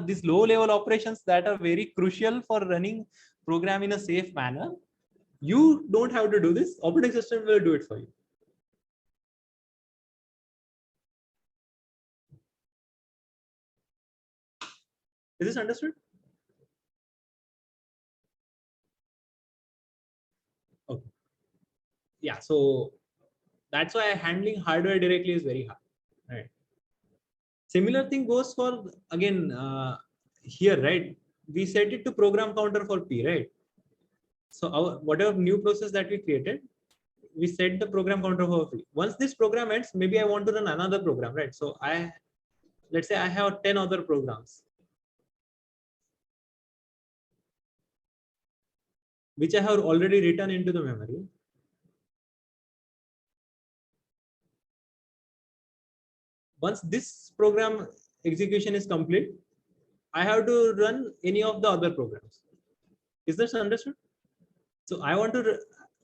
these low level operations that are very crucial for running program in a safe manner, you don't have to do this. Operating system will do it for you. Is this understood? Okay. Yeah. So that's why handling hardware directly is very hard. Right. Similar thing goes for again here, right? We set it to program counter for P, right? So our whatever new process that we created, we set the program counter for P. Once this program ends, maybe I want to run another program, right? So let's say I have 10 other programs which I have already written into the memory. Once this program execution is complete, I have to run any of the other programs. Is this understood? So I want to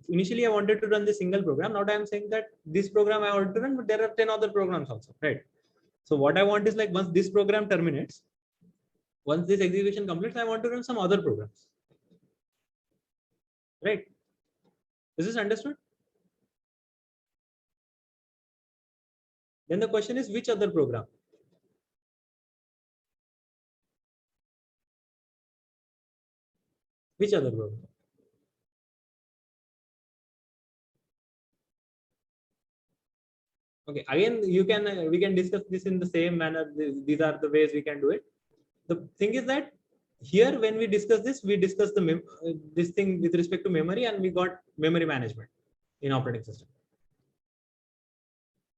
initially I wanted to run the single program. Now I am saying that this program I want to run, but there are 10 other programs also, right? So what I want is like once this program terminates, once this execution completes, I want to run some other programs, right? Is this understood? Then the question is which other program? Which other program? Okay, again, we can discuss this in the same manner. These are the ways we can do it. The thing is that here when we discuss this, we discuss this thing with respect to memory, and we got memory management in operating system.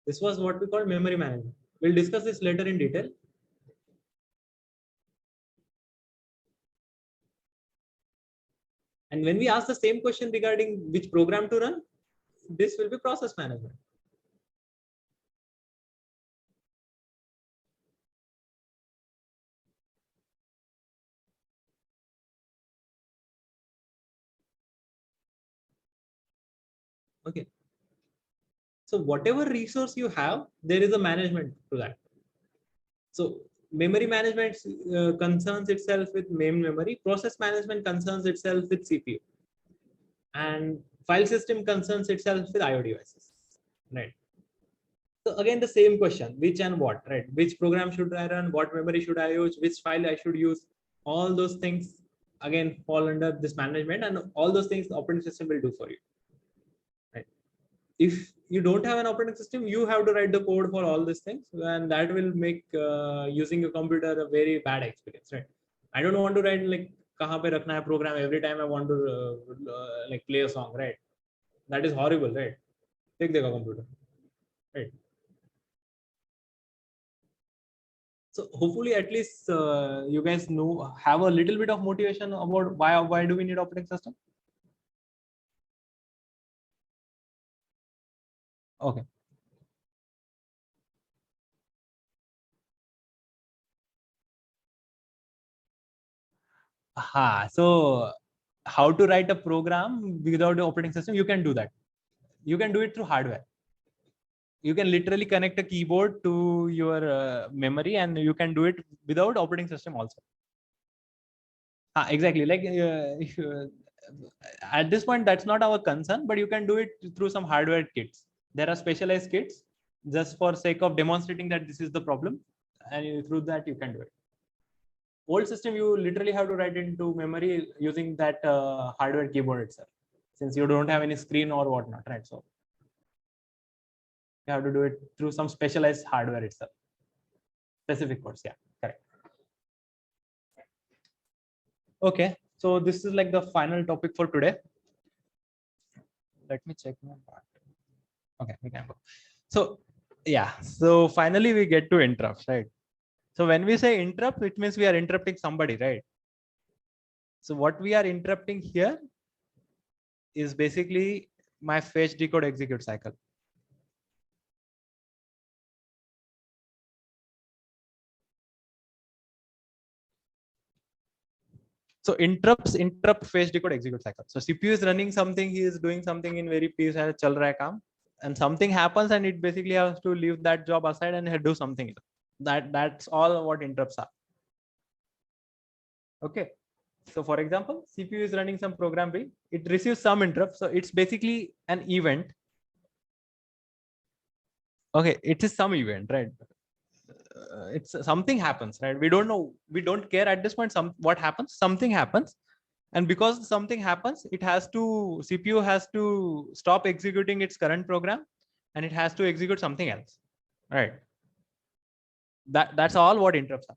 This was what we call memory management. We'll discuss this later in detail. And when we ask the same question regarding which program to run, this will be process management. Okay. So whatever resource you have, there is a management to that. So memory management concerns itself with main memory, process management concerns itself with CPU, and file system concerns itself with IO devices, right? So again, the same question, which and what, right? Which program should I run? What memory should I use? Which file I should use? All those things again fall under this management, and all those things the operating system will do for you, right? If you don't have an operating system, you have to write the code for all these things, and that will make using a computer a very bad experience, right? I don't want to write like kahan pe rakhna hai program every time I want to like play a song, right? That is horrible, right? Take the computer, right? So hopefully at least you guys know, have a little bit of motivation about why do we need operating system. Okay. So how to write a program without the operating system? You can do that. You can do it through hardware. You can literally connect a keyboard to your memory, and you can do it without operating system also. Exactly. Like at this point, that's not our concern, but you can do it through some hardware kits. There are specialized kits just for sake of demonstrating that this is the problem, and through that you can do it. Old system, you literally have to write into memory using that hardware keyboard itself, since you don't have any screen or whatnot, right? So you have to do it through some specialized hardware itself. Specific codes, yeah, correct. Okay, so this is like the final topic for today. Let me check my part. Okay, we can go. So yeah, so finally we get to interrupts, right? So when we say interrupt, it means we are interrupting somebody, right? So what we are interrupting here is basically my fetch, decode, execute cycle. So interrupt, fetch, decode, execute cycle. So CPU is running something, he is doing something in very peace and chal raha hai kaam, and something happens and it basically has to leave that job aside and do something else. That's all what interrupts are. Okay. So for example, CPU is running some program B, it receives some interrupt. So it's basically an event. Okay, it is some event, right? It's something happens, right? We don't know, we don't care at this point what happens. Something happens, and because something happens, it has to, CPU has to stop executing its current program, and it has to execute something else, right? That's all what interrupts are.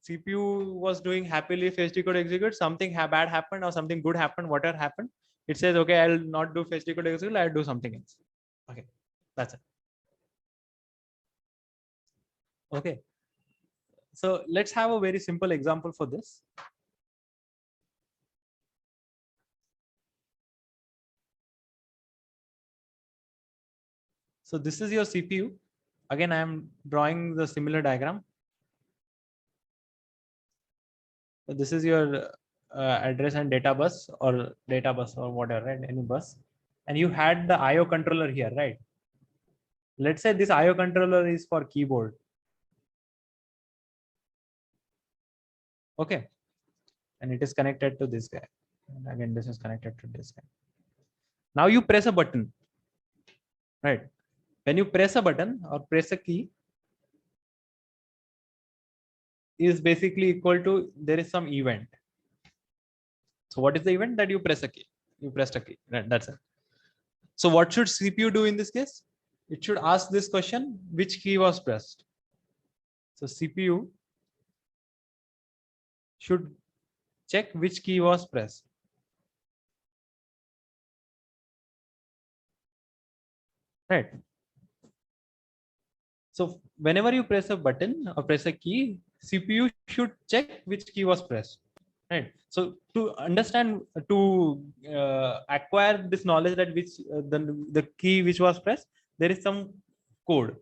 CPU was doing happily fetch, decode, execute, something bad happened or something good happened, whatever happened, it says, okay, I'll not do fetch, decode, execute, I'll do something else. Okay, that's it. Okay, so let's have a very simple example for this. So this is your CPU. Again, I am drawing the similar diagram. So this is your address and data bus or whatever, right? Any bus. And you had the IO controller here, right? Let's say this IO controller is for keyboard. Okay. And it is connected to this guy. And again, this is connected to this guy. Now you press a button, right? When you press a button or press a key, is basically equal to, there is some event. So what is the event? That you press a key? You pressed a key, right? That's it. So what should CPU do in this case? It should ask this question, which key was pressed? So CPU should check which key was pressed. Right. So whenever you press a button or press a key, CPU should check which key was pressed. Right. So to understand, to acquire this knowledge that which the key which was pressed, there is some code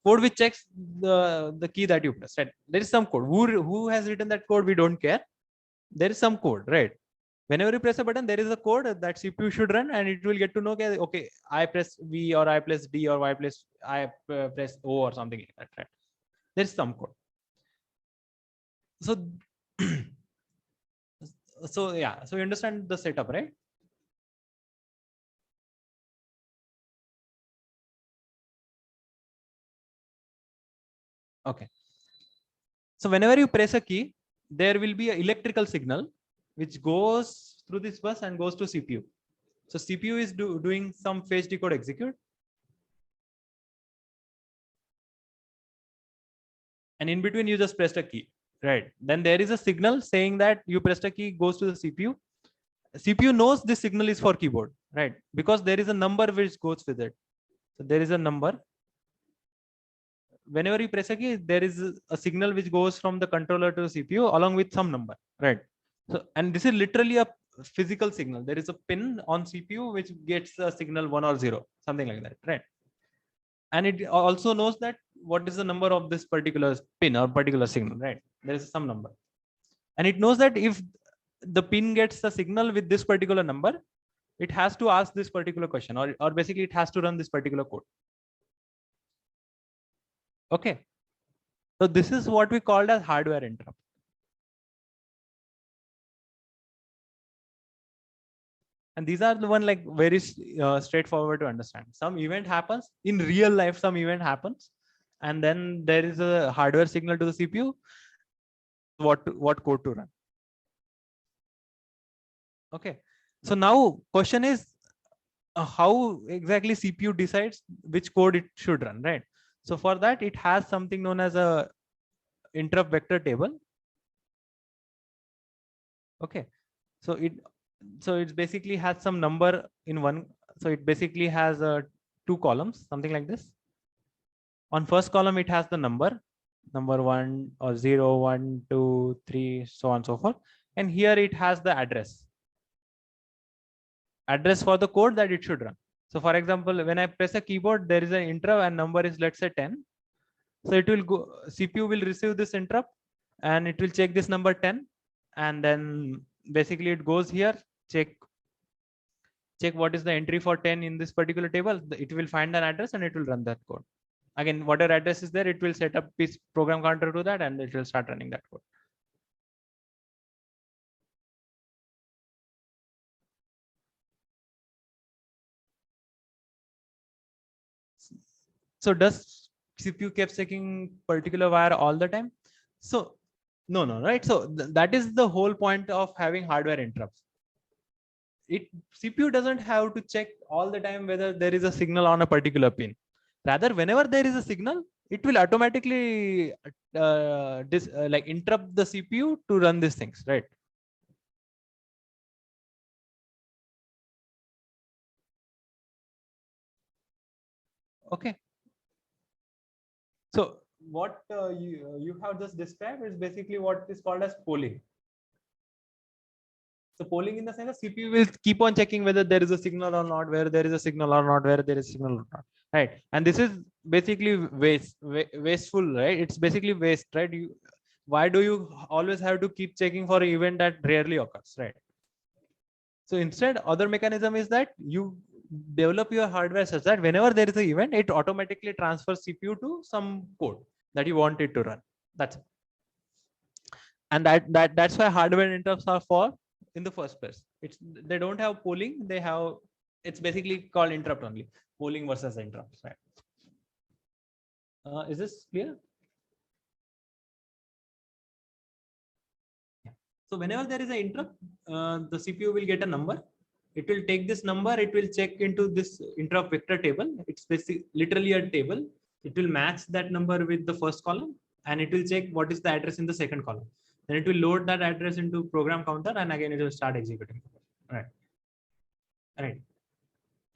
which checks the key that you pressed. Right. There is some code. Who has written that code? We don't care. There is some code, right? Whenever you press a button, there is a code that CPU should run, and it will get to know, okay, I press V or I press D or I press O or something like that, right? There's some code. So, so yeah, so you understand the setup, right? Okay. So whenever you press a key, there will be an electrical signal which goes through this bus and goes to CPU. So CPU is doing some fetch, decode, execute. And in between, you just pressed a key, right? Then there is a signal saying that you pressed a key, goes to the CPU. CPU knows this signal is for keyboard, right? Because there is a number which goes with it. So there is a number. Whenever you press a key, there is a signal which goes from the controller to the CPU along with some number, right? So, and this is literally a physical signal. There is a pin on CPU which gets a signal 1 or 0, something like that, right? And it also knows that what is the number of this particular pin or particular signal, right? There is some number. And it knows that if the pin gets a signal with this particular number, it has to ask this particular question, or basically it has to run this particular code. Okay. So this is what we called as hardware interrupt. And these are the one like very straightforward to understand. Some event happens in real life, some event happens, and then there is a hardware signal to the CPU, what code to run. Okay. So now question is how exactly CPU decides which code it should run, right? So for that, it has something known as a interrupt vector table. Okay. So it basically has some number in one. So it basically has 2 columns, something like this. On first column, it has the number 1 or 0, 1, 2, 3, so on and so forth. And here it has the address for the code that it should run. So for example, when I press a keyboard, there is an interrupt and number is, let's say, 10. So it will go, CPU will receive this interrupt and it will check this number 10. And then basically it goes here, check what is the entry for 10 in this particular table. It will find an address and it will run that code. Again, whatever address is there, it will set up this program counter to that and it will start running that code. So does CPU keep checking particular wire all the time? So no, right? So that is the whole point of having hardware interrupts. CPU doesn't have to check all the time whether there is a signal on a particular pin. Rather, whenever there is a signal, it will automatically like interrupt the CPU to run these things, right? Okay. So what you have just described is basically what is called as polling. So polling in the sense that CPU will keep on checking whether there is a signal or not, where there is a signal or not, where there is a signal or not, right? And this is basically wasteful, right? It's basically waste, right? Why do you always have to keep checking for an event that rarely occurs, right? So instead, other mechanism is that you develop your hardware such that whenever there is an event, it automatically transfers CPU to some code that you want it to run. That's it. And that's why hardware interrupts are for in the first place. They don't have polling, they have, it's basically called interrupt only, polling versus interrupts, right? Is this clear? Yeah. So whenever there is an interrupt, the CPU will get a number. It will take this number, it will check into this interrupt vector table. It's basically literally a table. It will match that number with the first column and it will check what is the address in the second column. Then it will load that address into program counter and again it will start executing. Right. Right.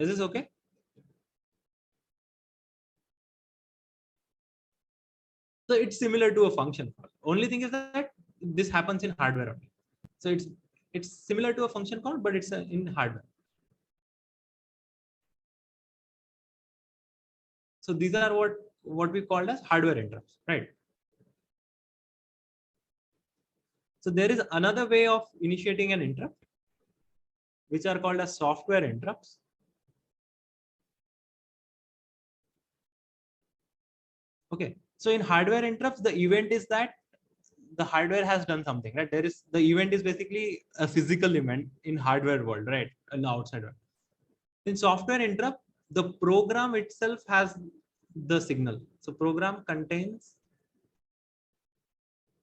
Is this okay? So it's similar to a function call. Only thing is that this happens in hardware only. So it's similar to a function call, but it's in hardware. So these are what we call as hardware interrupts, right? So there is another way of initiating an interrupt. which are called as software interrupts. Okay, so in hardware interrupts, the event is that the hardware has done something, right? The event is basically a physical event in hardware world, right? In the outside world. In software interrupt, the program itself has the signal. So program contains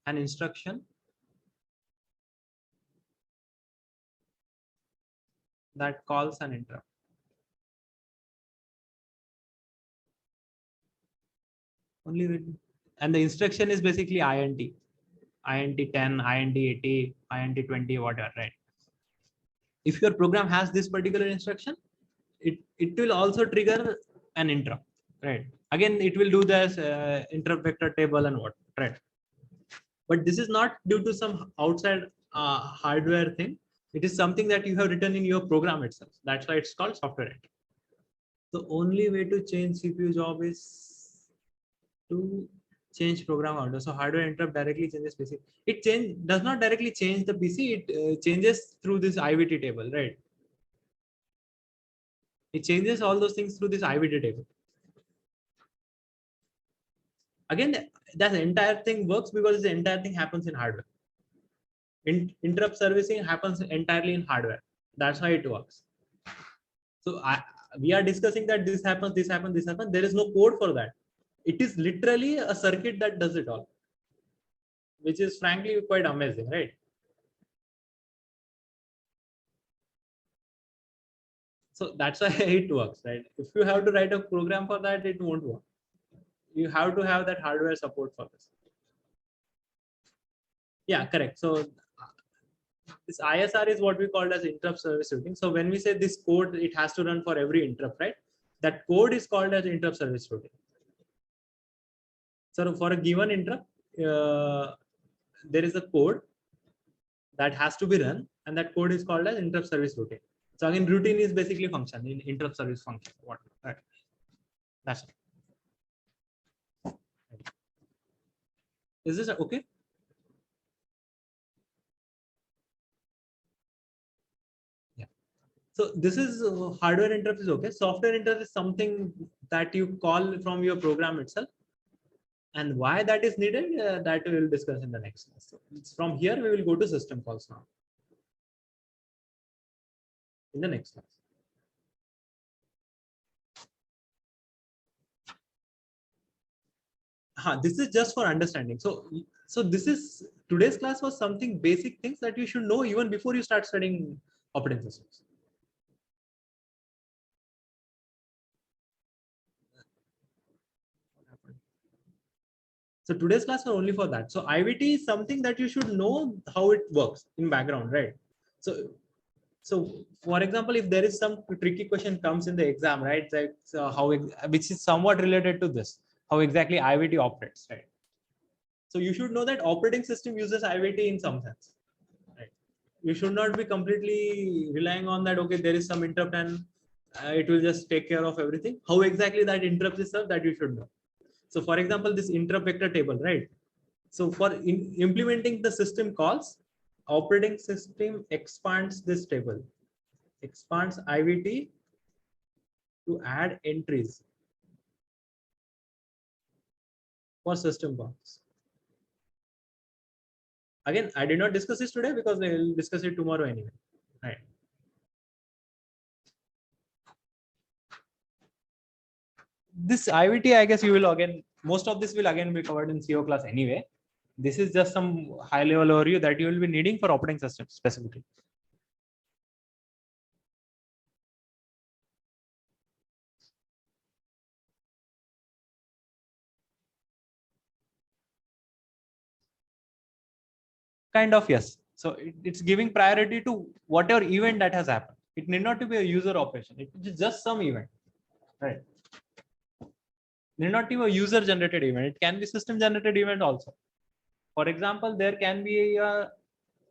an instruction that calls an interrupt. Only when, and the instruction is basically INT, INT 10, INT 80, INT 20, whatever, right? If your program has this particular instruction, it will also trigger an interrupt, right? Again, it will do this interrupt vector table and what, right? But this is not due to some outside hardware thing. It is something that you have written in your program itself. That's why it's called software interrupt. The only way to change CPU job is to change program order. So hardware interrupt directly changes PC. Does not directly change the PC. It changes through this IVT table, right? It changes all those things through this IVT table. Again, that entire thing works because the entire thing happens in hardware. Interrupt servicing happens entirely in hardware. That's how it works. So we are discussing that this happens, this happens, this happens. There is no code for that. It is literally a circuit that does it all, which is frankly quite amazing, right? So that's why it works, right? If you have to write a program for that, it won't work. You have to have that hardware support for this. Yeah, correct. So this ISR is what we call as interrupt service routing. So when we say this code, it has to run for every interrupt, right? That code is called as interrupt service routing. So for a given interrupt, there is a code that has to be run, and that code is called as interrupt service routing. So again, routine is basically function in interrupt service function. What? Right. That's it. Is this okay? Yeah. So this is hardware interrupt is okay. Software interrupt is something that you call from your program itself. And why that is needed, that we will discuss in the next class. So from here, we will go to system calls now in the next class. This is just for understanding. So this is today's class was something basic things that you should know even before you start studying operating systems. So today's class are only for that. So IVT is something that you should know how it works in background, right? So for example, if there is some tricky question comes in the exam, right? Like which is somewhat related to this, how exactly IVT operates, right? So you should know that operating system uses IVT in some sense, right? You should not be completely relying on that. Okay, there is some interrupt and it will just take care of everything. How exactly that interrupt is served, that you should know. So for example, this interrupt vector table, right? So for implementing the system calls, operating system expands this table, expands IVT to add entries for system calls. Again, I did not discuss this today because we will discuss it tomorrow anyway, right? This IVT, I guess you will again, most of this will again be covered in CO class anyway. This is just some high level overview that you will be needing for operating systems specifically. Kind of, yes. So it's giving priority to whatever event that has happened. It need not to be a user operation. It is just some event, right? Need not be a user generated event. It can be system generated event also. For example, there can be a,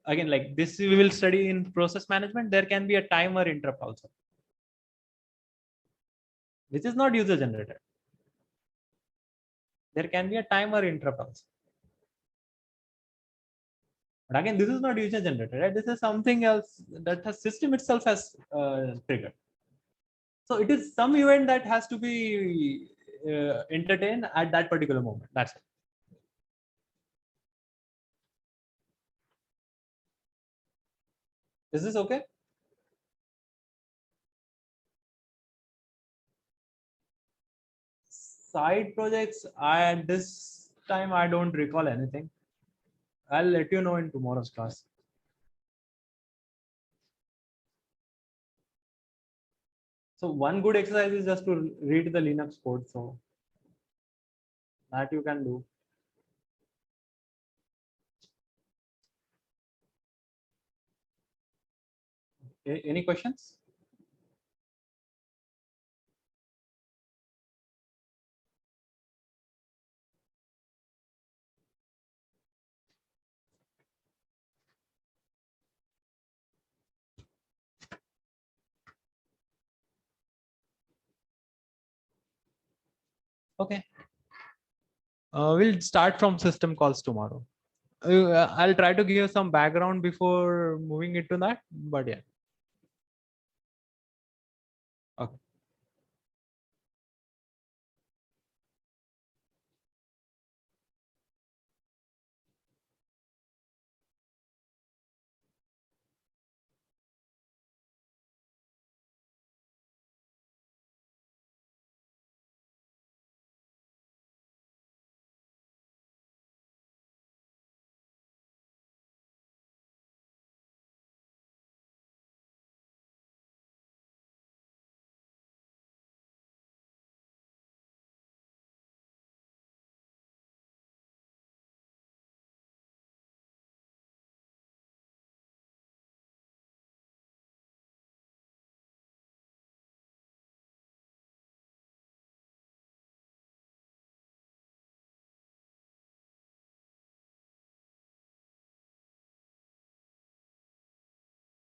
again, like this we will study in process management. There can be a timer interrupt also, which is not user generated. There can be a timer interrupt also. But again, this is not user generated, right? This is something else that has system itself has triggered. So it is some event that has to be entertained at that particular moment. That's it. Is this okay? Side projects, at this time I don't recall anything. I'll let you know in tomorrow's class. So one good exercise is just to read the Linux code. So that you can do. Okay, any questions? Okay. We'll start from system calls tomorrow. I'll try to give some background before moving into that, but yeah. Okay.